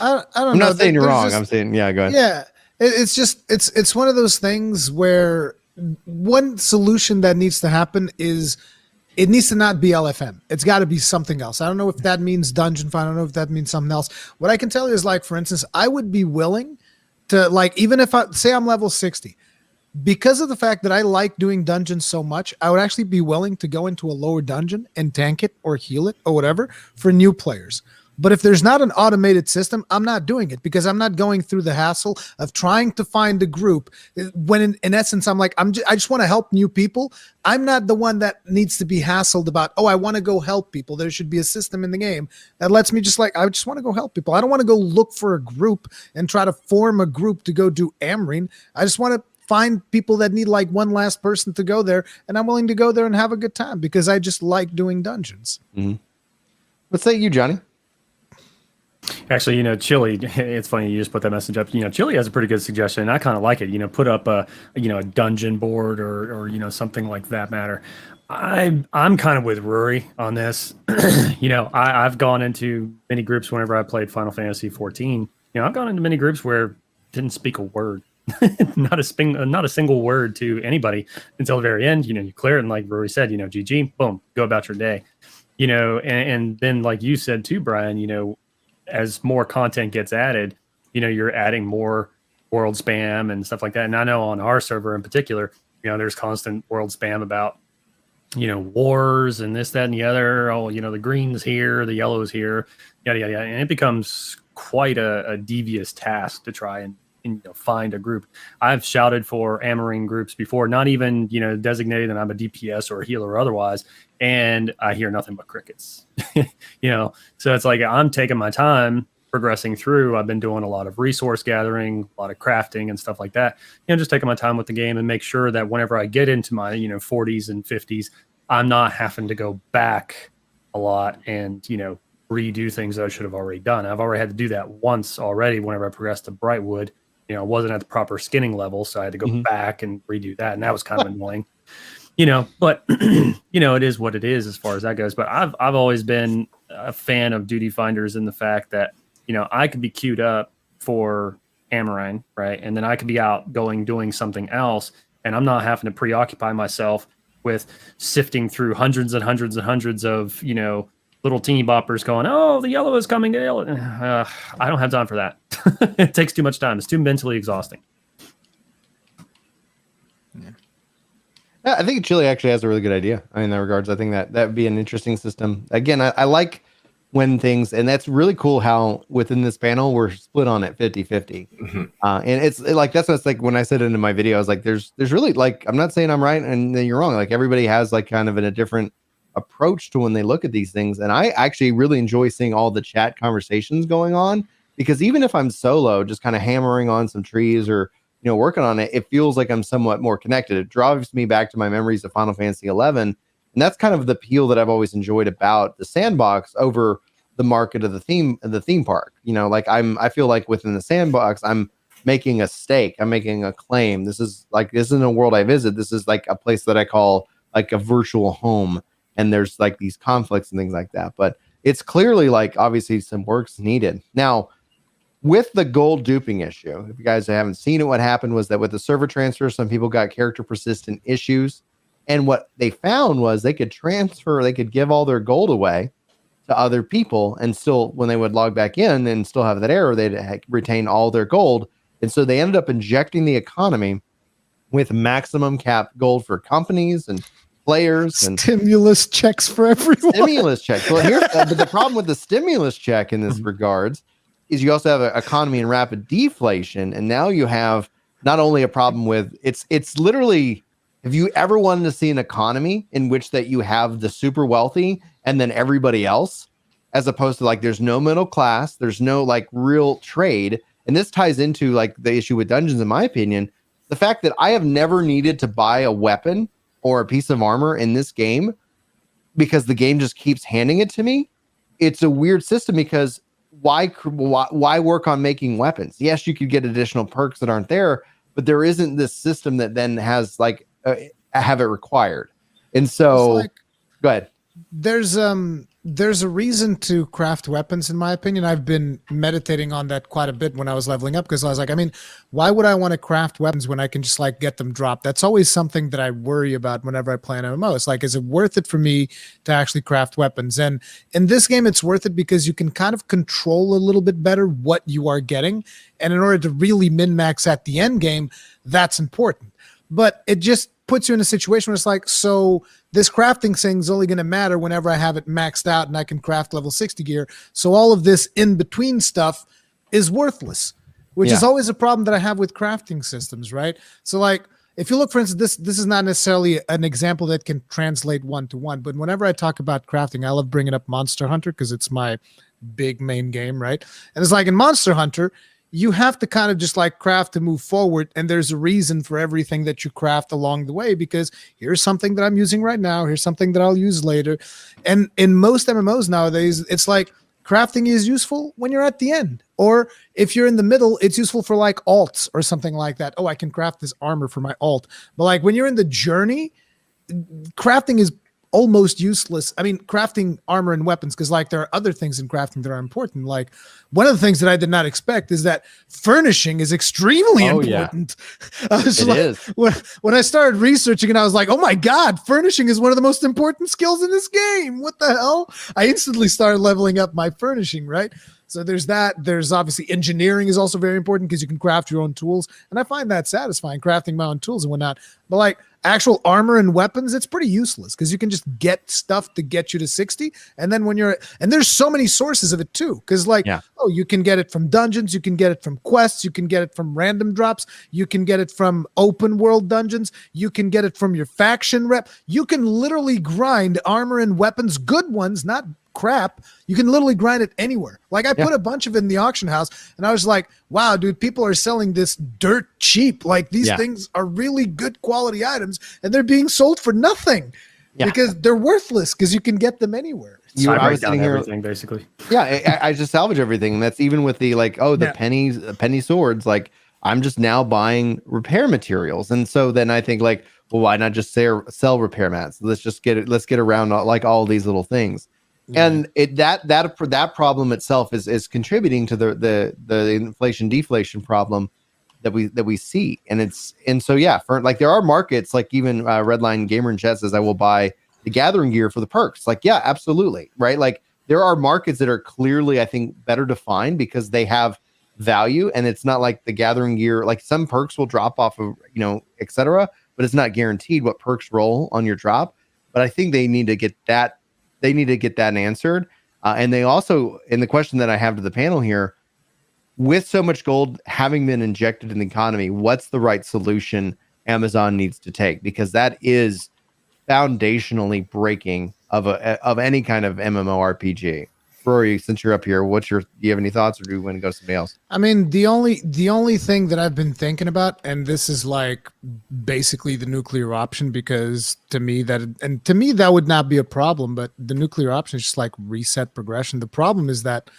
I don't know. I'm not saying you're wrong. I'm saying, yeah, go ahead. Yeah, it's one of those things where one solution that needs to happen is it needs to not be LFM. It's got to be something else. I don't know if that means dungeon find. I don't know if that means something else. What I can tell you is, for instance, I would be willing to, even if I'm level 60, because of the fact that I like doing dungeons so much, I would actually be willing to go into a lower dungeon and tank it or heal it or whatever for new players. But if there's not an automated system, I'm not doing it because I'm not going through the hassle of trying to find a group when in essence, I'm like, I just want to help new people. I'm not the one that needs to be hassled about, oh, I want to go help people. There should be a system in the game that lets me just like, I just want to go help people. I don't want to go look for a group and try to form a group to go do Amrine. I just want to find people that need like one last person to go there. And I'm willing to go there and have a good time because I just like doing dungeons. Mm-hmm. What say you, Johnny? Actually, Chille, it's funny you just put that message up. Chille has a pretty good suggestion, and I kind of like it. Put up a dungeon board or something like that matter. I'm kind of with Rory on this. I've gone into many groups whenever I played Final Fantasy XIV. I've gone into many groups where didn't speak a word, not a single word to anybody until the very end. You clear it, and like Rory said, GG, boom, go about your day. And then like you said too, Brian, as more content gets added, you're adding more world spam and stuff like that. And I know on our server in particular, there's constant world spam about, wars and this, that, and the other. Oh, the green's here, the yellow's here, yada, yada, yada. And it becomes quite a devious task to try and find a group. I've shouted for Amrine groups before, not even, designated that I'm a DPS or a healer or otherwise. And I hear nothing but crickets, so it's like, I'm taking my time progressing through. I've been doing a lot of resource gathering, a lot of crafting and stuff like that, just taking my time with the game and make sure that whenever I get into my, 40s and 50s, I'm not having to go back a lot and, redo things that I should have already done. I've already had to do that once already whenever I progressed to Brightwood. I wasn't at the proper skinning level, so I had to go back and redo that. And that was kind of annoying. But it is what it is as far as that goes. But I've always been a fan of duty finders in the fact that, I could be queued up for Amrine, right? And then I could be out doing something else. And I'm not having to preoccupy myself with sifting through hundreds and hundreds and hundreds of, little teeny boppers going, oh, the yellow is coming to yellow. I don't have time for that. It takes too much time. It's too mentally exhausting. Yeah, I think Chille actually has a really good idea in that regards. I think that would be an interesting system. Again, I like when things, and that's really cool how within this panel we're split on it 50-50. And it's like, that's what's like when I said it in my video, I was like, there's really like, I'm not saying I'm right and then you're wrong. Like everybody has like kind of a different approach to when they look at these things. And I actually really enjoy seeing all the chat conversations going on, because even if I'm solo, just kind of hammering on some trees or, working on it, it feels like I'm somewhat more connected. It drives me back to my memories of Final Fantasy XI. And that's kind of the appeal that I've always enjoyed about the sandbox over the market of the theme park. I feel like within the sandbox, I'm making a stake. I'm making a claim. This isn't a world I visit. This is like a place that I call like a virtual home. And there's like these conflicts and things like that. But it's clearly like obviously some work's needed. Now, with the gold duping issue, if you guys haven't seen it, what happened was that with the server transfer, some people got character persistent issues. And what they found was they could give all their gold away to other people. And still, when they would log back in and still have that error, they'd retain all their gold. And so they ended up injecting the economy with maximum cap gold for companies and players and stimulus checks for everyone. Stimulus checks. Well, but the problem with the stimulus check in this regards is you also have an economy and rapid deflation, and now you have not only a problem with it's literally, have you ever wanted to see an economy in which that you have the super wealthy and then everybody else, as opposed to like there's no middle class, there's no like real trade, and this ties into like the issue with dungeons, in my opinion, the fact that I have never needed to buy a weapon or a piece of armor in this game because the game just keeps handing it to me. It's a weird system because why work on making weapons? Yes, you could get additional perks that aren't there, but there isn't this system that then has like have it required. And so go ahead. There's a reason to craft weapons, in my opinion. I've been meditating on that quite a bit when I was leveling up, because I was like, why would I want to craft weapons when I can just like get them dropped? That's always something that I worry about whenever I play an MMO. It's like, is it worth it for me to actually craft weapons? And in this game, it's worth it because you can kind of control a little bit better what you are getting. And in order to really min-max at the end game, that's important. but it just puts you in a situation where it's like, so this crafting thing is only going to matter whenever I have it maxed out and I can craft level 60 gear. So all of this in between stuff is worthless, which is always a problem that I have with crafting systems, right? So like, if you look, for instance, this is not necessarily an example that can translate one-to-one, but whenever I talk about crafting, I love bringing up Monster Hunter because it's my big main game, right? And it's like in Monster Hunter, you have to kind of just like craft to move forward, and there's a reason for everything that you craft along the way, because here's something that I'm using right now, here's something that I'll use later. And in most MMOs nowadays, it's like crafting is useful when you're at the end, or if you're in the middle, it's useful for like alts or something like that. Oh, I can craft this armor for my alt. But like when you're in the journey, crafting is almost useless. I mean, crafting armor and weapons, because like there are other things in crafting that are important. Like one of the things that I did not expect is that furnishing is extremely important. I was when I started researching it, I was like, oh my God, furnishing is one of the most important skills in this game. What the hell? I instantly started leveling up my furnishing, right? So there's that. There's obviously engineering is also very important because you can craft your own tools. And I find that satisfying, crafting my own tools and whatnot. But like actual armor and weapons, it's pretty useless because you can just get stuff to get you to 60. And then when and there's so many sources of it too. Because like, oh, you can get it from dungeons. You can get it from quests. You can get it from random drops. You can get it from open world dungeons. You can get it from your faction rep. You can literally grind armor and weapons, good ones, not crap. You can literally grind it anywhere. Like I put a bunch of it in the auction house and I was like, wow, dude, people are selling this dirt cheap. Like these things are really good quality items and they're being sold for nothing because they're worthless because you can get them anywhere. I was down everything basically. Yeah, I just salvage everything. And that's even with the like, penny swords. Like I'm just now buying repair materials. And so then I think like, well, why not just sell repair mats? Let's get around like all these little things. And that problem itself is contributing to the inflation deflation problem that we see, and so for like there are markets like even Redline Gamer in Chat says I will buy the gathering gear for the perks. Like absolutely right. Like there are markets that are clearly I think better defined because they have value, and it's not like the gathering gear like some perks will drop off of etc. But it's not guaranteed what perks roll on your drop. But I think they need to get that. They need to get that answered. And they also, in the question that I have to the panel here, with so much gold having been injected in the economy, what's the right solution Amazon needs to take? Because that is foundationally breaking of any kind of MMORPG. Rory, since you're up here, do you have any thoughts, or do you want to go to somebody else? I mean, the only thing that I've been thinking about, and this is like basically the nuclear option, because to me that would not be a problem, but the nuclear option is just like reset progression. The problem is that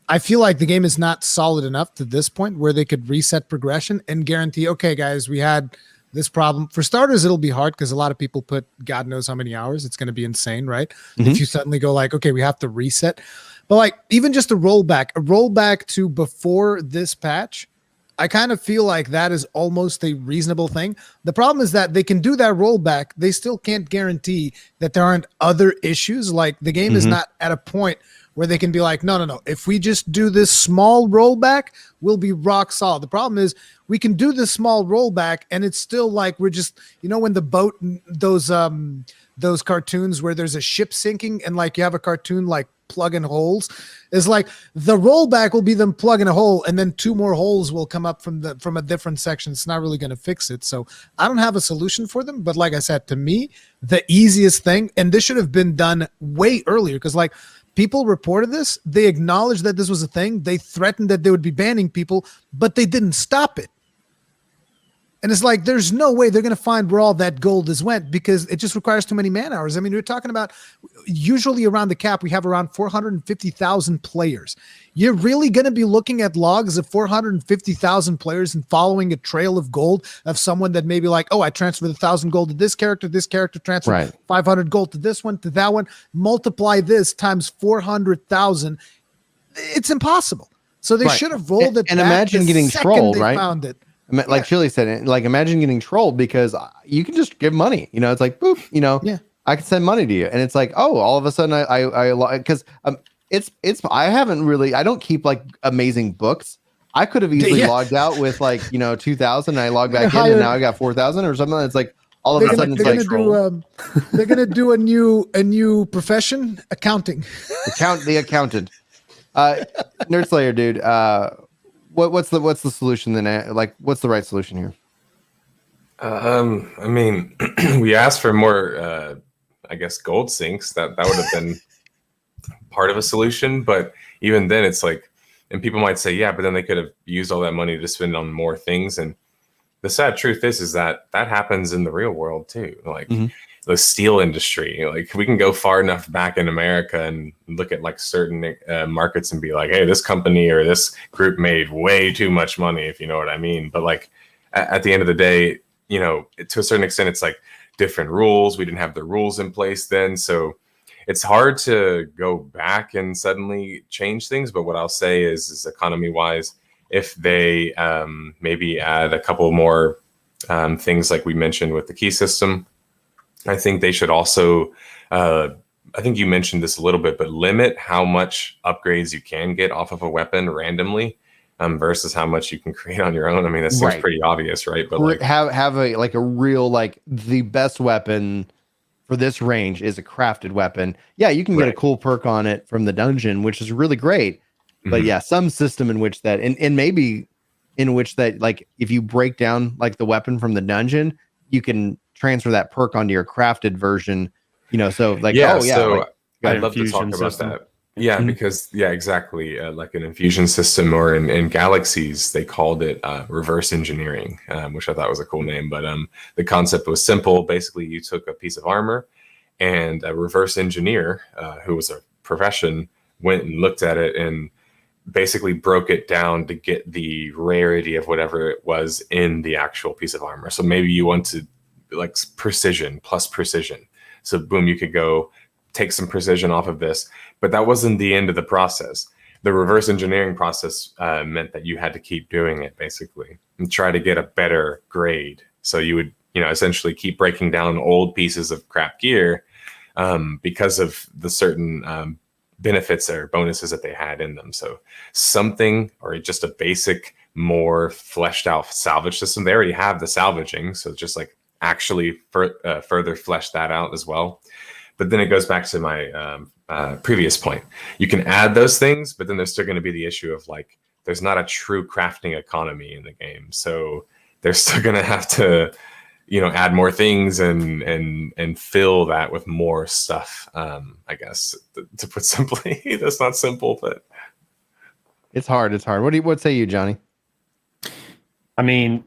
I feel like the game is not solid enough to this point where they could reset progression and guarantee, okay, guys, we had this problem. For starters, it'll be hard because a lot of people put God knows how many hours. It's going to be insane, right? Mm-hmm. If you suddenly go like, okay, we have to reset. But like even just a rollback to before this patch, I kind of feel like that is almost a reasonable thing. The problem is that they can do that rollback. They still can't guarantee that there aren't other issues. Like the game is not at a point where they can be like, no. If we just do this small rollback, we'll be rock solid. The problem is we can do this small rollback and it's still like we're just, when the boat, those cartoons where there's a ship sinking and like you have a cartoon like plugging holes, is like the rollback will be them plugging a hole and then two more holes will come up from a different section. It's not really going to fix it. So I don't have a solution for them. But like I said, to me, the easiest thing, and this should have been done way earlier, because like people reported this, they acknowledged that this was a thing. They threatened that they would be banning people, but they didn't stop it. And it's like, there's no way they're going to find where all that gold is went because it just requires too many man hours. I mean, we're talking about usually around the cap, we have around 450,000 players. You're really going to be looking at logs of 450,000 players and following a trail of gold of someone that maybe like, oh, I transferred 1,000 gold to this character transferred 500 gold to this one, to that one, multiply this times 400,000. It's impossible. So they should have rolled it. And imagine getting trolled, right? Found it. Like Chille said, like imagine getting trolled because you can just give money. It's like boop. I can send money to you, and it's like, oh, all of a sudden I because I don't keep like amazing books. I could have easily Yeah. logged out with 2,000. I logged back in, and now I got 4,000 or something. It's like all of a sudden it's like they're gonna do a new profession, accounting. the accountant. Nerd Slayer, dude. What's the solution then? Like, what's the right solution here? I mean, we asked for more, I guess, gold sinks. That would have been part of a solution. But even then, it's like, and people might say, yeah, but then they could have used all that money to spend on more things. And the sad truth is that happens in the real world too. Like the steel industry, like we can go far enough back in America and look at like certain markets and be like, hey, this company or this group made way too much money, if you know what I mean. But like at the end of the day, you know, to a certain extent, it's like different rules. We didn't have the rules in place then. So it's hard to go back and suddenly change things. But what I'll say is economy wise, if they maybe add a couple more things like we mentioned with the key system, I think they should also, I think you mentioned this a little bit, but limit how much upgrades you can get off of a weapon randomly versus how much you can create on your own. I mean, that seems pretty obvious, right? But like have a real, like, the best weapon for this range is a crafted weapon. Yeah, you can get a cool perk on it from the dungeon, which is really great. But yeah, some system in which that, and maybe in which that, like, if you break down like the weapon from the dungeon, you can transfer that perk onto your crafted version. You know, so like, so I'd love to talk about that. Yeah, because exactly. Like an infusion system, or in Galaxies, they called it reverse engineering, which I thought was a cool name. But the concept was simple. Basically, you took a piece of armor, and a reverse engineer, who was a profession, went and looked at it and basically broke it down to get the rarity of whatever it was in the actual piece of armor. So maybe you wanted like precision plus precision. So boom, you could go take some precision off of this, but that wasn't the end of the process. The reverse engineering process meant that you had to keep doing it basically and try to get a better grade. So you would, essentially keep breaking down old pieces of crap gear because of the certain benefits or bonuses that they had in them. So something, or just a basic, more fleshed out salvage system. They already have the salvaging, so just like actually further flesh that out as well. But then it goes back to my previous point. You can add those things, but then there's still going to be the issue of like, there's not a true crafting economy in the game. So they're still going to have to, add more things and fill that with more stuff. I guess to put simply, that's not simple, but it's hard. It's hard. What say you, Johnny? I mean,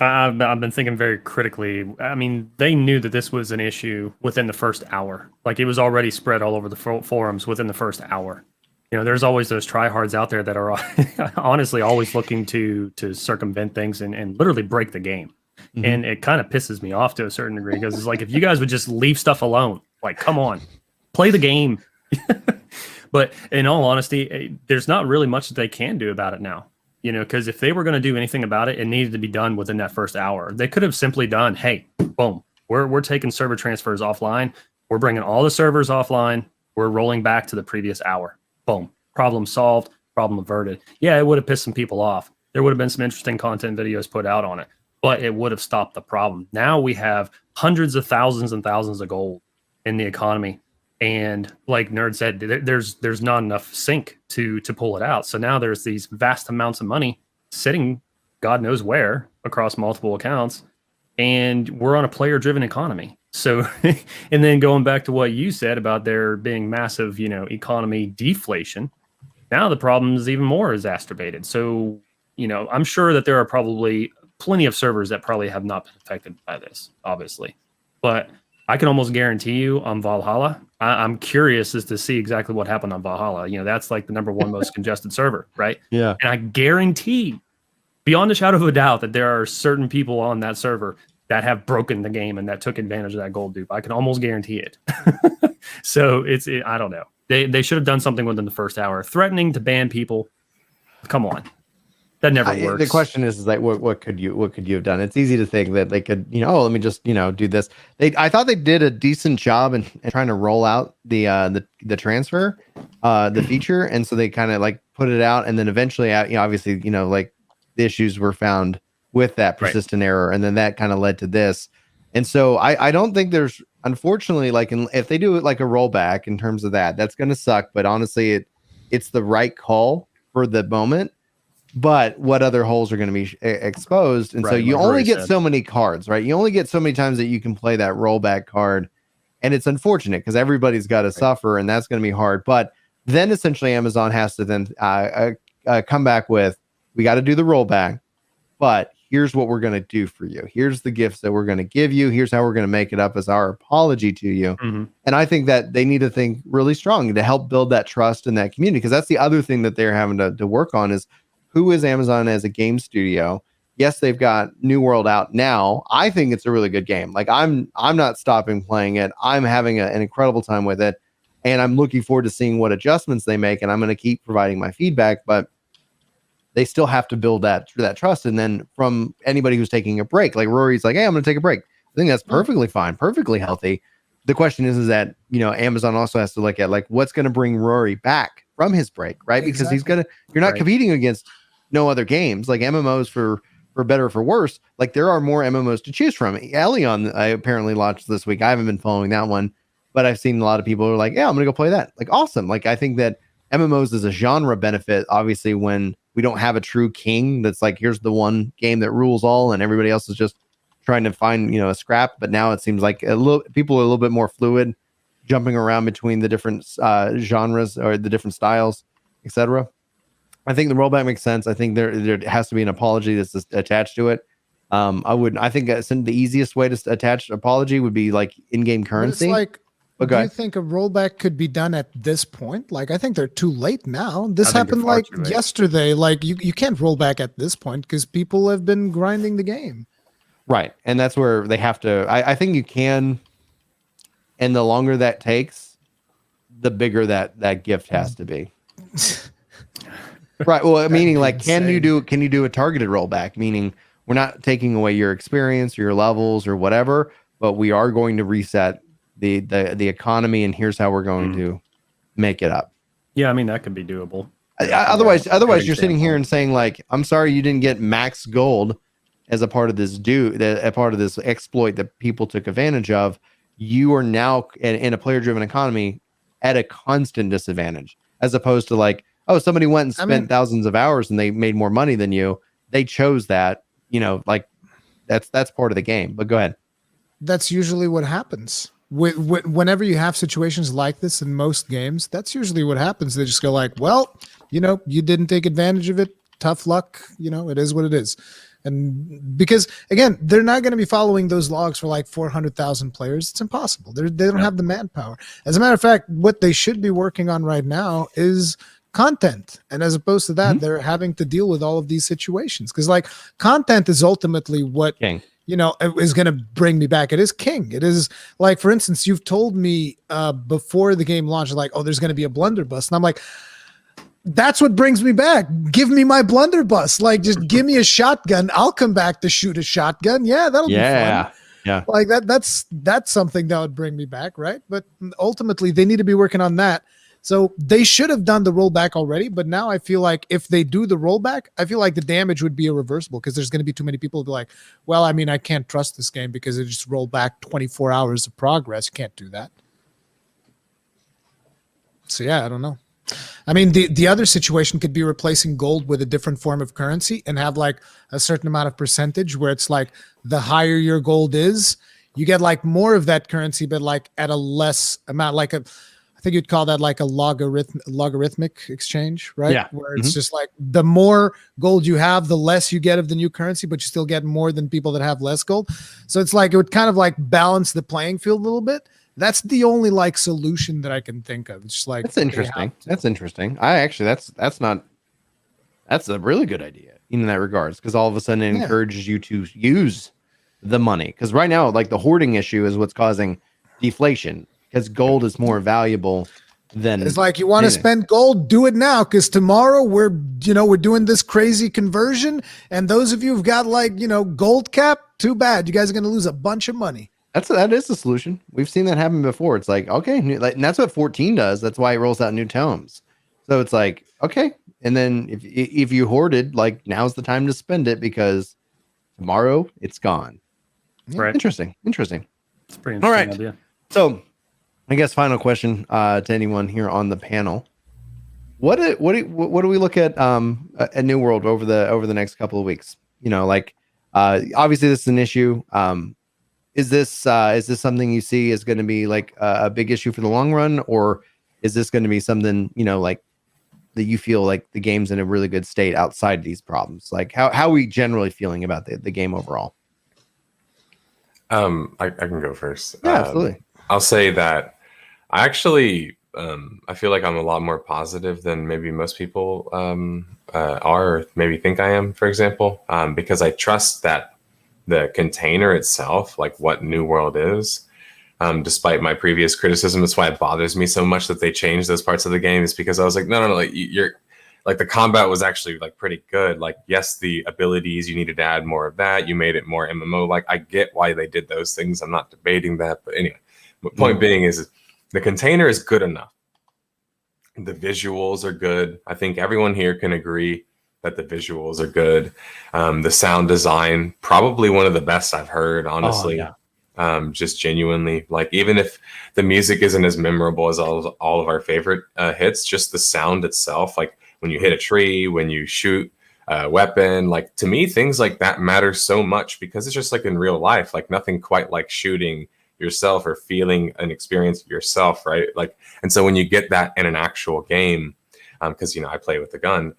I've been thinking very critically. I mean, they knew that this was an issue within the first hour. Like, it was already spread all over the forums within the first hour. There's always those tryhards out there that are honestly always looking to circumvent things and literally break the game. And it kind of pisses me off to a certain degree, because it's like, if you guys would just leave stuff alone, like, come on, play the game. But in all honesty, there's not really much that they can do about it now. Because if they were going to do anything about it, it needed to be done within that first hour. They could have simply done, hey, boom, we're taking server transfers offline. We're bringing all the servers offline. We're rolling back to the previous hour. Boom, problem solved, problem averted. Yeah, it would have pissed some people off. There would have been some interesting content videos put out on it, but it would have stopped the problem. Now we have hundreds of thousands and thousands of gold in the economy. And like Nerd said, there's not enough sync to pull it out. So now there's these vast amounts of money sitting God knows where across multiple accounts. And we're on a player-driven economy. So, and then going back to what you said about there being massive, economy deflation, now the problem is even more exacerbated. So, I'm sure that there are probably plenty of servers that probably have not been affected by this, obviously. But I can almost guarantee you on Valhalla, I'm curious as to see exactly what happened on Valhalla. That's like the #1 most congested server, right? Yeah. And I guarantee, beyond a shadow of a doubt, that there are certain people on that server that have broken the game and that took advantage of that gold dupe. I can almost guarantee it. So I don't know. They should have done something within the first hour. Threatening to ban people, come on. that never works. The question is like, what could you have done? It's easy to think that they could, oh, let me just, do this. I thought they did a decent job in trying to roll out the transfer, the feature, and so they kind of like put it out, and then eventually, obviously, like the issues were found with that persistent error, and then that kind of led to this. And so I don't think there's, unfortunately, like if they do it like a rollback in terms of that, that's going to suck. But honestly, it's the right call for the moment. But what other holes are going to be exposed? And so you only get so many cards, right? You only get so many times that you can play that rollback card. And it's unfortunate because everybody's got to suffer, and that's going to be hard. But then essentially Amazon has to then come back with, we got to do the rollback, but here's what we're going to do for you. Here's the gifts that we're going to give you. Here's how we're going to make it up as our apology to you. Mm-hmm. And I think that they need to think really strong to help build that trust in that community, because that's the other thing that they're having to work on is, who is Amazon as a game studio? Yes, they've got New World out now. I think it's a really good game. Like I'm not stopping playing it. I'm having an incredible time with it, and I'm looking forward to seeing what adjustments they make. And I'm going to keep providing my feedback, but they still have to build that trust. And then from anybody who's taking a break, like Rory's like, hey, I'm going to take a break. I think that's perfectly fine, perfectly healthy. The question is that, Amazon also has to look at like what's going to bring Rory back from his break, right? Because you're not competing against no other games, like MMOs for better or for worse. Like there are more MMOs to choose from. Elion, I apparently launched this week. I haven't been following that one, but I've seen a lot of people who are like, yeah, I'm going to go play that. Like, awesome. Like, I think that MMOs is a genre benefit, obviously, when we don't have a true king that's like, here's the one game that rules all and everybody else is just trying to find, a scrap. But now it seems like people are a little bit more fluid, jumping around between the different genres or the different styles, etc. I think the rollback makes sense. I think there has to be an apology that's attached to it. I think the easiest way to attach apology would be like in-game currency. Do you think a rollback could be done at this point? Like, I think they're too late now. This happened like yesterday. Like you can't roll back at this point because people have been grinding the game. Right. And that's where they have to, I think you can. And the longer that takes, the bigger that gift has to be. Right. Well, meaning like, can you do a targeted rollback? Meaning we're not taking away your experience or your levels or whatever, but we are going to reset the economy, and here's how we're going to make it up. Yeah, I mean that could be doable. Otherwise you're sitting here and saying like, I'm sorry you didn't get max gold as a part of this exploit that people took advantage of. You are now in a player-driven economy at a constant disadvantage, as opposed to like, oh, somebody went and spent thousands of hours and they made more money than you. They chose that, like that's part of the game. But go ahead. That's usually what happens. Whenever you have situations like this in most games, that's usually what happens. They just go like, well, you didn't take advantage of it. Tough luck. It is what it is. And because again, they're not going to be following those logs for like 400,000 players. It's impossible. They don't have the manpower. As a matter of fact, what they should be working on right now is content. And as opposed to that, they're having to deal with all of these situations. Because like content is ultimately what is going to bring me back. It is king. It is like, for instance, you've told me before the game launched, like, oh, there's going to be a blunderbuss. And I'm like, that's what brings me back. Give me my blunderbuss. Like, just give me a shotgun. I'll come back to shoot a shotgun. Yeah, that'll be fun. Yeah. Like that's something that would bring me back, right? But ultimately, they need to be working on that. So they should have done the rollback already, but now I feel like if they do the rollback, I feel like the damage would be irreversible because there's going to be too many people who be like, well, I mean, I can't trust this game because it just rolled back 24 hours of progress. You can't do that. So yeah, I don't know. I mean, the other situation could be replacing gold with a different form of currency and have like a certain amount of percentage where it's like the higher your gold is, you get like more of that currency, but like at a less amount, like I think you'd call that like a logarithmic exchange, right? Yeah. Where it's just like the more gold you have, the less you get of the new currency, but you still get more than people that have less gold. So it's like it would kind of like balance the playing field a little bit. That's the only like solution that I can think of. It's just like that's interesting. That's interesting. That's a really good idea in that regards, because all of a sudden it encourages you to use the money. Because right now, like the hoarding issue is what's causing deflation, because gold is more valuable than It's like, you want to anything. spend gold, do it now, because tomorrow we're doing this crazy conversion, and those of you who've got gold cap, too bad. You guys are going to lose a bunch of money. That is the solution. We've seen that happen before. It's like, okay, and that's what 14 does. That's why it rolls out new tomes. So it's like, okay, and then if you hoarded, like, now's the time to spend it, because tomorrow it's gone. Yeah, Right. Interesting. It's a pretty interesting All right. idea. So, I guess final question to anyone here on the panel: what do we look at a New World over the next couple of weeks? Obviously this is an issue. Is this something you see is going to be like a big issue for the long run, or is this going to be something like that you feel like the game's in a really good state outside these problems? Like how are we generally feeling about the game overall? I can go first. Yeah, absolutely. I'll say that I actually I feel like I'm a lot more positive than maybe most people are, or maybe think I am, for example, because I trust that the container itself, like what New World is, despite my previous criticism, that's why it bothers me so much that they changed those parts of the game, is because I was like, no, like you're like, the combat was actually like pretty good. Like, yes, the abilities, you needed to add more of that. You made it more MMO. Like, I get why they did those things. I'm not debating that. But anyway, the point being is the container is good enough. The visuals are good. I think everyone here can agree that the visuals are good. The sound design, probably one of the best I've heard, honestly. Oh, yeah. Just genuinely, like, even if the music isn't as memorable as all of our favorite hits, just the sound itself, like when you hit a tree, when you shoot a weapon, like, to me, things like that matter so much, because it's just like in real life, like nothing quite like shooting yourself or feeling an experience yourself, right? Like, and so when you get that in an actual game, because I play with the gun,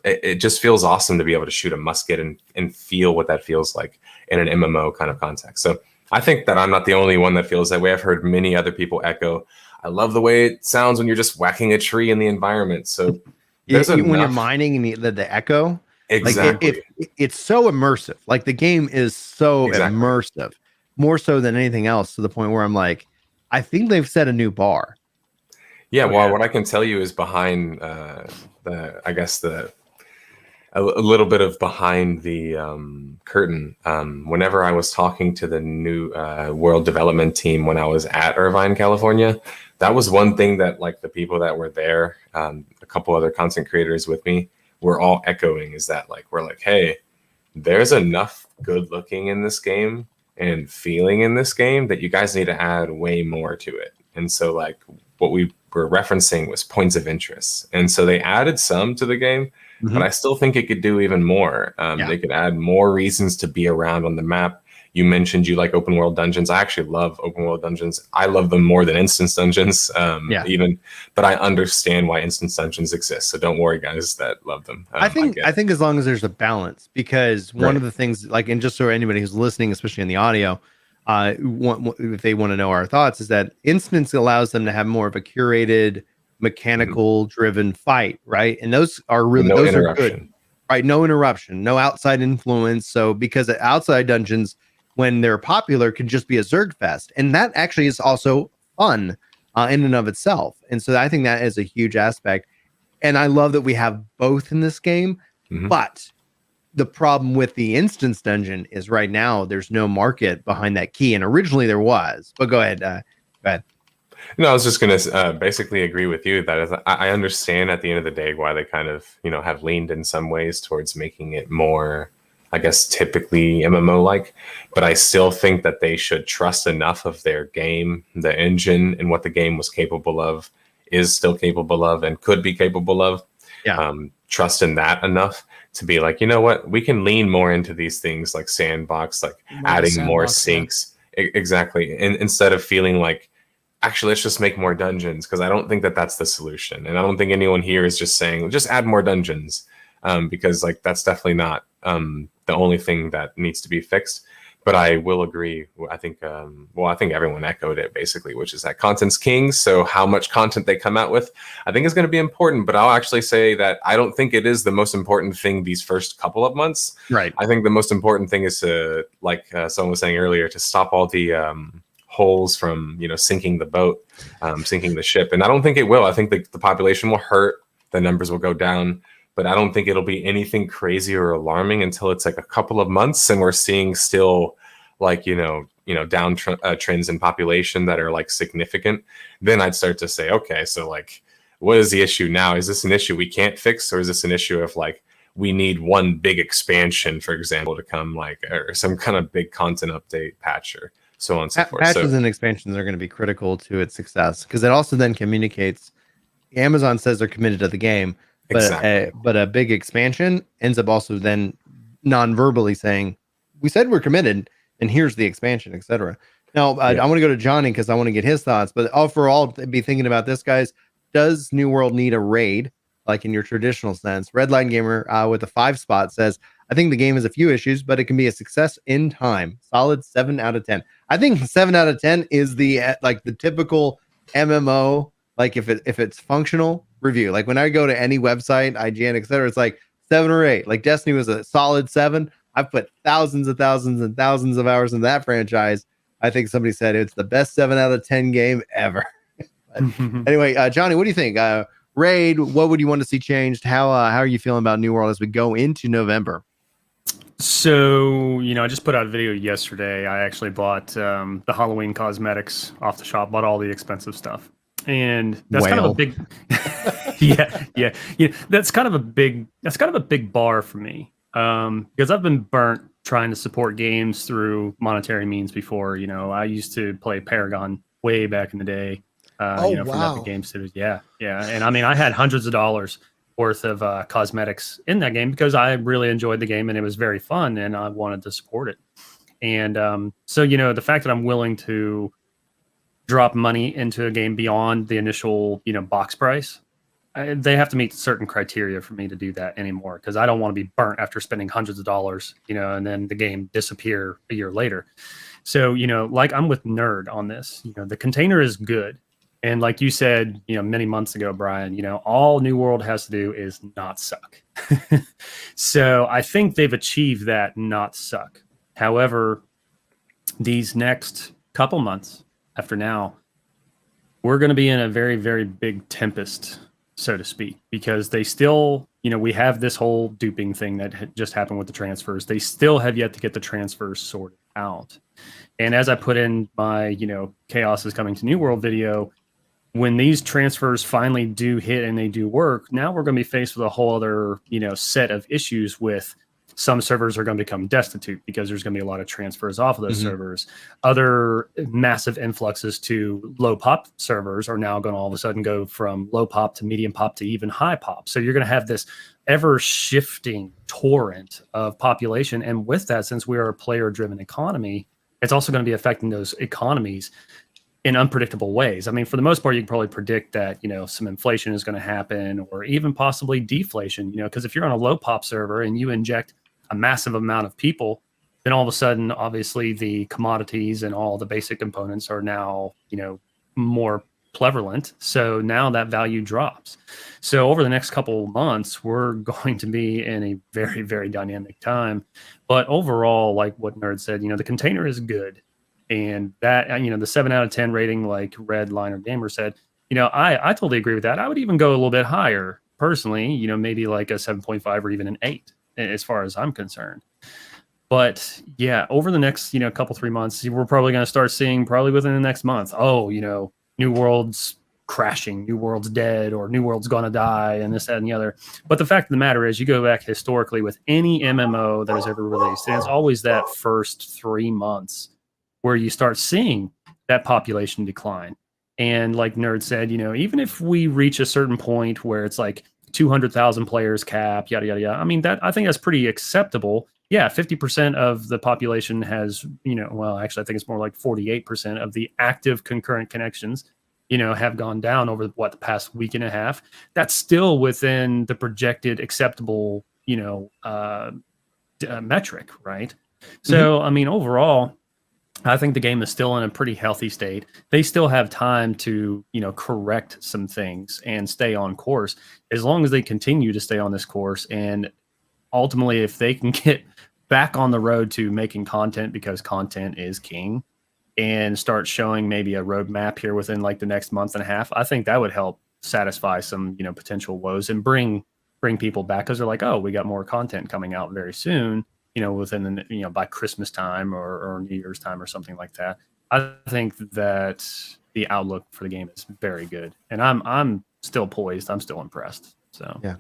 it just feels awesome to be able to shoot a musket and feel what that feels like in an MMO kind of context. So I think that I'm not the only one that feels that way. I've heard many other people echo, I love the way it sounds when you're just whacking a tree in the environment. So when you're mining and the echo, exactly, like it's so immersive. Like, the game is so immersive, more so than anything else, to the point where I'm like, I think they've set a new bar. Yeah, well, what I can tell you is behind a little bit of behind the curtain. Whenever I was talking to the New World development team when I was at Irvine, California, that was one thing that, like, the people that were there, a couple other content creators with me, were all echoing, is that, like, we're like, hey, there's enough good looking in this game and feeling in this game that you guys need to add way more to it. And so, like, what we were referencing was points of interest. And so they added some to the game, but I still think it could do even more. They could add more reasons to be around on the map. You mentioned you like open world dungeons. I actually love open world dungeons. I love them more than instance dungeons, but I understand why instance dungeons exist. So don't worry, guys that love them. I think as long as there's a balance, because one of the things, like, and just so anybody who's listening, especially in the audio, if they want to know our thoughts, is that instance allows them to have more of a curated, mechanical driven fight, right? And those are really, those are good, right? No interruption, no outside influence. So, because outside dungeons, when they're popular, can just be a Zerg fest, and that actually is also fun in and of itself. And so I think that is a huge aspect, and I love that we have both in this game. But the problem with the instance dungeon is right now there's no market behind that key, and originally there was. But go ahead. No, I was just going to basically agree with you that I understand at the end of the day why they kind of, have leaned in some ways towards making it more, I guess, typically MMO-like. But I still think that they should trust enough of their game, the engine, and what the game was capable of, is still capable of, and could be capable of. Trust in that enough to be like, you know what, we can lean more into these things like sandbox, like adding more sinks. Exactly. And instead of feeling like, actually, let's just make more dungeons, because I don't think that that's the solution. And I don't think anyone here is just saying, just add more dungeons, because, like, that's definitely not the only thing that needs to be fixed. But I will agree. I think, I think everyone echoed it, basically, which is that content's king. So how much content they come out with, I think, is going to be important. But I'll actually say that I don't think it is the most important thing these first couple of months. Right. I think the most important thing is to, like someone was saying earlier, to stop all the holes from, you know, sinking the boat, sinking the ship. And I don't think it will. I think the population will hurt, the numbers will go down, but I don't think it'll be anything crazy or alarming until it's like a couple of months and we're seeing still like, you know, down trends in population that are like significant. Then I'd start to say, okay, so like, what is the issue now? Is this an issue we can't fix, or is this an issue of like we need one big expansion, for example, to come, like, or some kind of big content update patch or so on and so forth. Patches and expansions are going to be critical to its success because it also then communicates. Amazon says they're committed to the game, but Exactly. But a big expansion ends up also then non-verbally saying, "We said we're committed, and here's the expansion, etc." Now, I want to go to Johnny because I want to get his thoughts. But overall, be thinking about this, guys. Does New World need a raid, like in your traditional sense? Redline Gamer with a 5 spot says, I think the game has a few issues, but it can be a success in time. Solid 7 out of 10. I think 7 out of 10 is the like the typical MMO. Like if it's functional review. Like when I go to any website, IGN, etc., it's like 7 or 8. Like Destiny was a solid 7. I've put thousands and thousands and thousands of hours in that franchise. I think somebody said it's the best 7 out of 10 game ever. Anyway, Johnny, what do you think? Raid, what would you want to see changed? How are you feeling about New World as we go into November? So, I just put out a video yesterday. I actually bought the Halloween cosmetics off the shop, bought all the expensive stuff. And that's kind of a big yeah. That's kind of a big bar for me. Because I've been burnt trying to support games through monetary means before. I used to play Paragon way back in the day. From Epic Game Studios. Yeah. And I mean, I had hundreds of dollars worth of cosmetics in that game because I really enjoyed the game and it was very fun and I wanted to support it. And so, the fact that I'm willing to drop money into a game beyond the initial, box price, they have to meet certain criteria for me to do that anymore because I don't want to be burnt after spending hundreds of dollars, and then the game disappear a year later. So, like I'm with Nerd on this, the container is good. And like you said, many months ago, Brian, all New World has to do is not suck. So I think they've achieved that not suck. However, these next couple months after now, we're going to be in a very, very big tempest, so to speak, because they still, we have this whole duping thing that just happened with the transfers. They still have yet to get the transfers sorted out. And as I put in my, Chaos is Coming to New World video, when these transfers finally do hit and they do work, now we're going to be faced with a whole other, set of issues with some servers are going to become destitute because there's going to be a lot of transfers off of those servers. Other massive influxes to low pop servers are now going to all of a sudden go from low pop to medium pop to even high pop. So you're going to have this ever shifting torrent of population. And with that, since we are a player driven economy, it's also going to be affecting those economies in unpredictable ways. I mean, for the most part, you can probably predict that, some inflation is going to happen or even possibly deflation, because if you're on a low pop server and you inject a massive amount of people, then all of a sudden, obviously the commodities and all the basic components are now, more prevalent. So now that value drops. So over the next couple of months, we're going to be in a very, very dynamic time. But overall, like what Nerd said, the container is good. And that, the 7 out of 10 rating, like Red Liner Gamer said, I totally agree with that. I would even go a little bit higher personally, maybe like a 7.5 or even an 8 as far as I'm concerned. But yeah, over the next, couple, 3 months, we're probably going to start seeing probably within the next month, New World's crashing, New World's dead, or New World's going to die, and this, that, and the other. But the fact of the matter is, you go back historically with any MMO that has ever released, and it's always that first 3 months where you start seeing that population decline. And like Nerd said, even if we reach a certain point where it's like 200,000 players cap, yada, yada, yada. I mean, I think that's pretty acceptable. Yeah, 50% of the population has, actually, I think it's more like 48% of the active concurrent connections, have gone down over the past week and a half. That's still within the projected acceptable, metric, right? So, I mean, overall, I think the game is still in a pretty healthy state. They still have time to, correct some things and stay on course as long as they continue to stay on this course. And ultimately, if they can get back on the road to making content because content is king and start showing maybe a roadmap here within like the next month and a half, I think that would help satisfy some, potential woes and bring people back, because they're like, oh, we got more content coming out very soon, within the, by Christmas time or New Year's time or something like that. I think that the outlook for the game is very good, and I'm still poised. I'm still impressed. So yeah.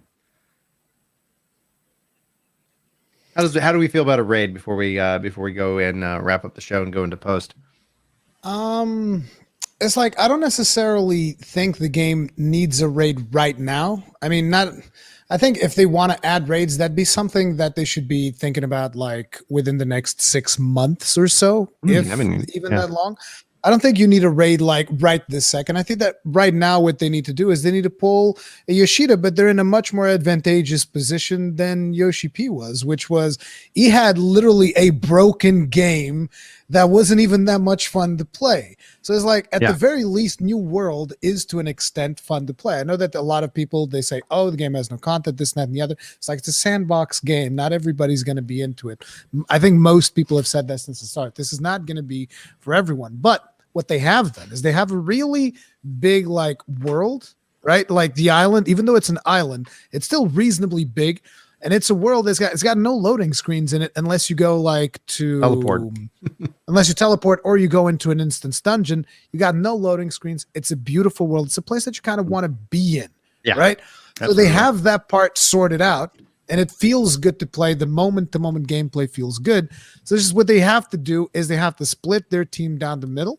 How do we feel about a raid before we go and wrap up the show and go into post? It's like, I don't necessarily think the game needs a raid right now. I mean, I think if they want to add raids, that'd be something that they should be thinking about like within the next 6 months or so, that long. I don't think you need a raid like right this second. I think that right now what they need to do is they need to pull a Yoshida, but they're in a much more advantageous position than Yoshi P was, which was he had literally a broken game that wasn't even that much fun to play. So it's like, at the very least, New World is to an extent fun to play. I know that a lot of people, they say, oh, the game has no content, this, that, and the other. It's like, it's a sandbox game. Not everybody's going to be into it. I think most people have said that since the start. This is not going to be for everyone. But what they have done is they have a really big like world, right? Like the island, even though it's an island, it's still reasonably big. And it's a world that's got no loading screens in it unless you go like to teleport. Unless you teleport or you go into an instance dungeon. You got no loading screens. It's a beautiful world. It's a place that you kind of want to be in, right? Absolutely. So they have that part sorted out, and it feels good to play. The moment-to-moment gameplay feels good. So this is what they have to do, is they have to split their team down the middle,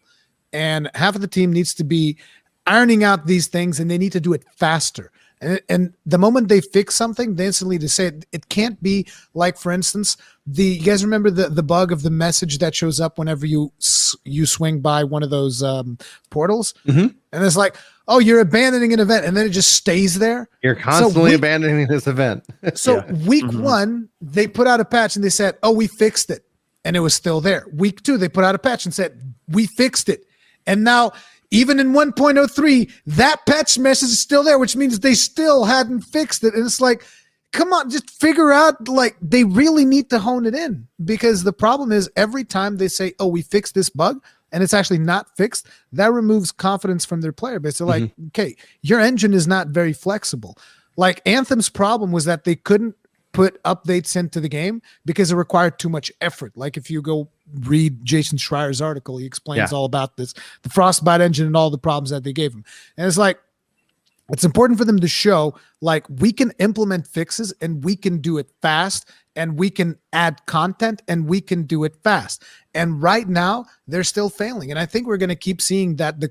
and half of the team needs to be ironing out these things, and they need to do it faster. And the moment they fix something, they instantly say it can't be like, for instance, you guys remember the bug of the message that shows up whenever you swing by one of those portals, and it's like, oh, you're abandoning an event, and then it just stays there. You're constantly abandoning this event. So week one, they put out a patch and they said, oh, we fixed it, and it was still there. Week two, they put out a patch and said, we fixed it, and now, even in 1.03, that patch message is still there, which means they still hadn't fixed it. And it's like, come on, just figure out, like, they really need to hone it in, because the problem is every time they say, oh, we fixed this bug, and it's actually not fixed, that removes confidence from their player base. They're like, okay, your engine is not very flexible. Like Anthem's problem was that they couldn't put updates into the game because it required too much effort. Like if you go read Jason Schreier's article, he explains all about this, the Frostbite engine and all the problems that they gave him. And it's like, it's important for them to show, like, we can implement fixes and we can do it fast, and we can add content and we can do it fast. And right now they're still failing. And I think we're going to keep seeing that the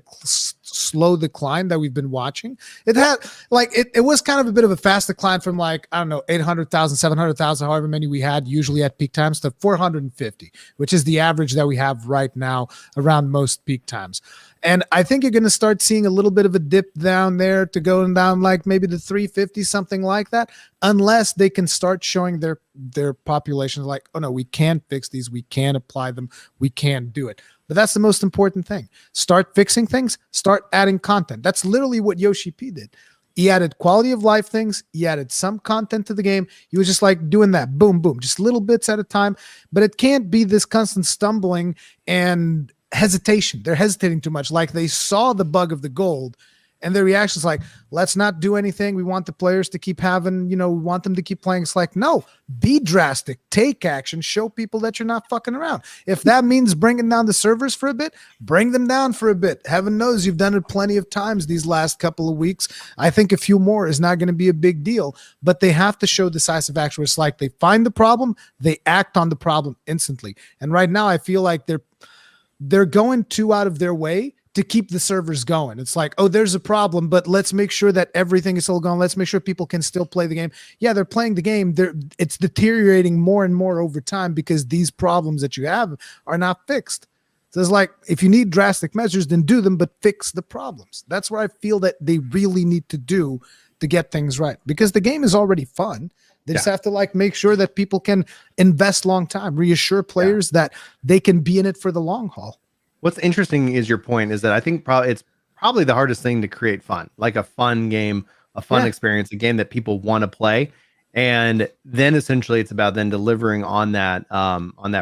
slow decline that we've been watching. It had like, it was kind of a bit of a fast decline from like, I don't know, 800,000, 700,000, however many we had usually at peak times, to 450, which is the average that we have right now around most peak times. And I think you're going to start seeing a little bit of a dip down there to going down like maybe the 350, something like that, unless they can start showing their population like, oh no, we can fix these, we can apply them, we can do it. But that's the most important thing. Start fixing things, start adding content. That's literally what Yoshi P did. He added quality of life things. He added some content to the game. He was just like doing that, boom, boom, just little bits at a time. But it can't be this constant stumbling and hesitation. They're hesitating too much. Like they saw the bug of the gold, and their reaction is like, let's not do anything. We want the players to keep having, we want them to keep playing. It's like, no, be drastic, take action, show people that you're not fucking around. If that means bringing down the servers for a bit, bring them down for a bit. Heaven knows you've done it plenty of times these last couple of weeks. I think a few more is not going to be a big deal, but they have to show decisive action. It's like they find the problem, they act on the problem instantly. And right now I feel like they're going too out of their way to keep the servers going. It's like, oh, there's a problem, but let's make sure that everything is still going. Let's make sure people can still play the game. Yeah, they're playing the game. It's deteriorating more and more over time because these problems that you have are not fixed. So it's like, if you need drastic measures, then do them, but fix the problems. That's what I feel that they really need to do to get things right, because the game is already fun. They just have to like make sure that people can invest long time, reassure players that they can be in it for the long haul. What's interesting is your point is that I think it's probably the hardest thing to create fun, like a fun game, a fun experience, a game that people want to play. And then essentially it's about then delivering on that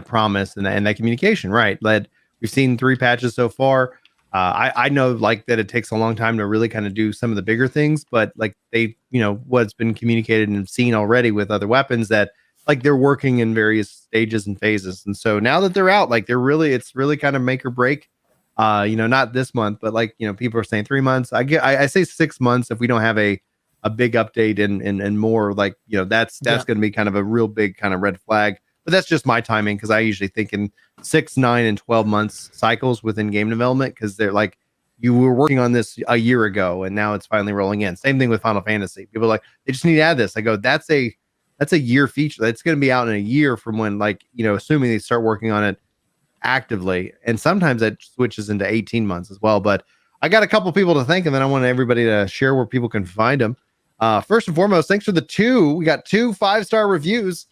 promise and that communication, right? That we've seen 3 patches so far. I know like that it takes a long time to really kind of do some of the bigger things, but like they, what's been communicated and seen already with other weapons that like they're working in various stages and phases. And so now that they're out, like it's really kind of make or break. Not this month, but like, people are saying 3 months. I say 6 months if we don't have a big update and more like, that's going to be kind of a real big kind of red flag. But that's just my timing because I usually think in 6, 9, and 12 months cycles within game development because they're like, you were working on this a year ago and now it's finally rolling in. Same thing with Final Fantasy. People are like, they just need to add this. I go, that's a year feature. That's going to be out in a year from when, like, assuming they start working on it actively. And sometimes that switches into 18 months as well. But I got a couple people to thank, and then I want everybody to share where people can find them. First and foremost, thanks for we got 2 5-star reviews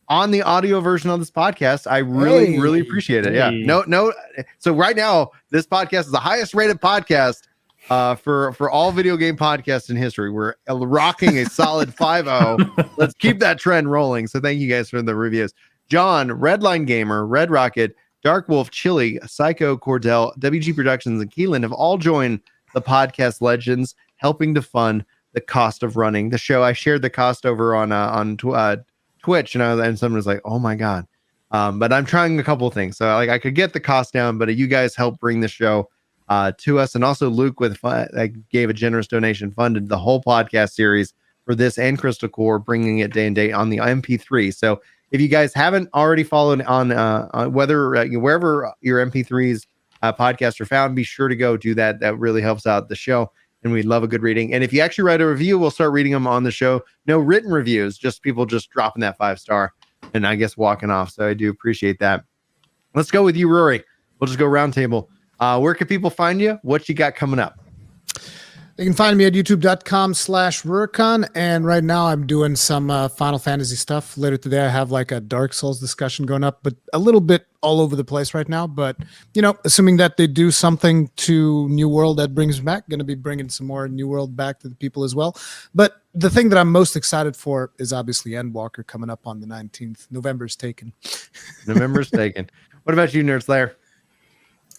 on the audio version of this podcast. I really appreciate it. Yeah. No. So right now, this podcast is the highest rated podcast for all video game podcasts in history. We're rocking a solid 5.0. Let's keep that trend rolling. So thank you guys for the reviews. John, Redline Gamer, Red Rocket, Dark Wolf, Chille, Psycho, Cordell, WG Productions, and Keelan have all joined the podcast legends, helping to fund the cost of running the show. I shared the cost over on Twitch, and someone was like, "Oh my god!" But I'm trying a couple of things, so like I could get the cost down, but you guys help bring the show to us, and also Luke gave a generous donation, funded the whole podcast series for this and Crystal Core, bringing it day and date on the MP3. So if you guys haven't already followed on whether wherever your MP3s podcasts are found, be sure to go do that. That really helps out the show. And we'd love a good reading. And if you actually write a review, we'll start reading them on the show. No written reviews, just people just dropping that 5-star and I guess walking off. So I do appreciate that. Let's go with you, Rory. We'll just go round table. Where can people find you? What you got coming up? You can find me at youtube.com/Rurikon. And right now I'm doing some Final Fantasy stuff. Later today, I have like a Dark Souls discussion going up, but a little bit all over the place right now. But, assuming that they do something to New World that brings back, going to be bringing some more New World back to the people as well. But the thing that I'm most excited for is obviously Endwalker coming up on the 19th. November's taken. November's taken. What about you, Nerd Slayer?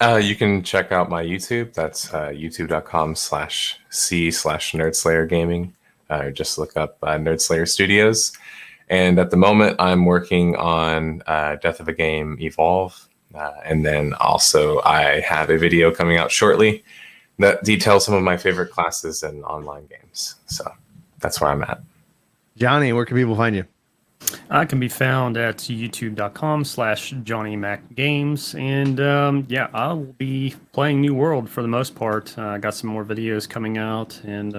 You can check out my YouTube. That's youtube.com/c/Nerdslayer Gaming. Just look up Nerdslayer Studios. And at the moment, I'm working on Death of a Game Evolve. And then also I have a video coming out shortly that details some of my favorite classes in online games. So that's where I'm at. Johnny, where can people find you? I can be found at youtube.com/Johny Mac Games. And I will be playing New World for the most part. I got some more videos coming out. And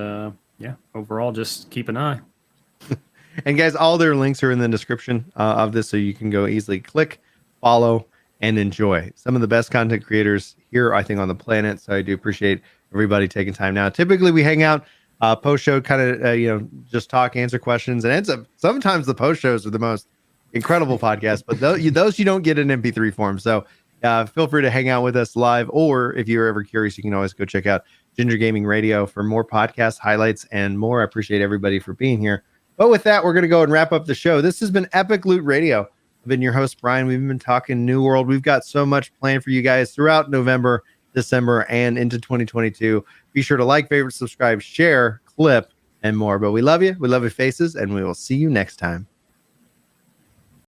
overall, just keep an eye. And guys, all their links are in the description of this, so you can go easily click, follow, and enjoy. Some of the best content creators here, I think, on the planet. So I do appreciate everybody taking time now. Typically, we hang out post-show, kind of, just talk, answer questions. And sometimes the post-shows are the most incredible podcasts, but those you don't get in MP3 form. So feel free to hang out with us live, or if you're ever curious, you can always go check out Ginger Gaming Radio for more podcast highlights and more. I appreciate everybody for being here. But with that, we're going to go and wrap up the show. This has been Epic Loot Radio. I've been your host, Brian. We've been talking New World. We've got so much planned for you guys throughout November, December, and into 2022. Be sure to like, favorite, subscribe, share, clip, and more. But we love you. We love your faces, and we will see you next time.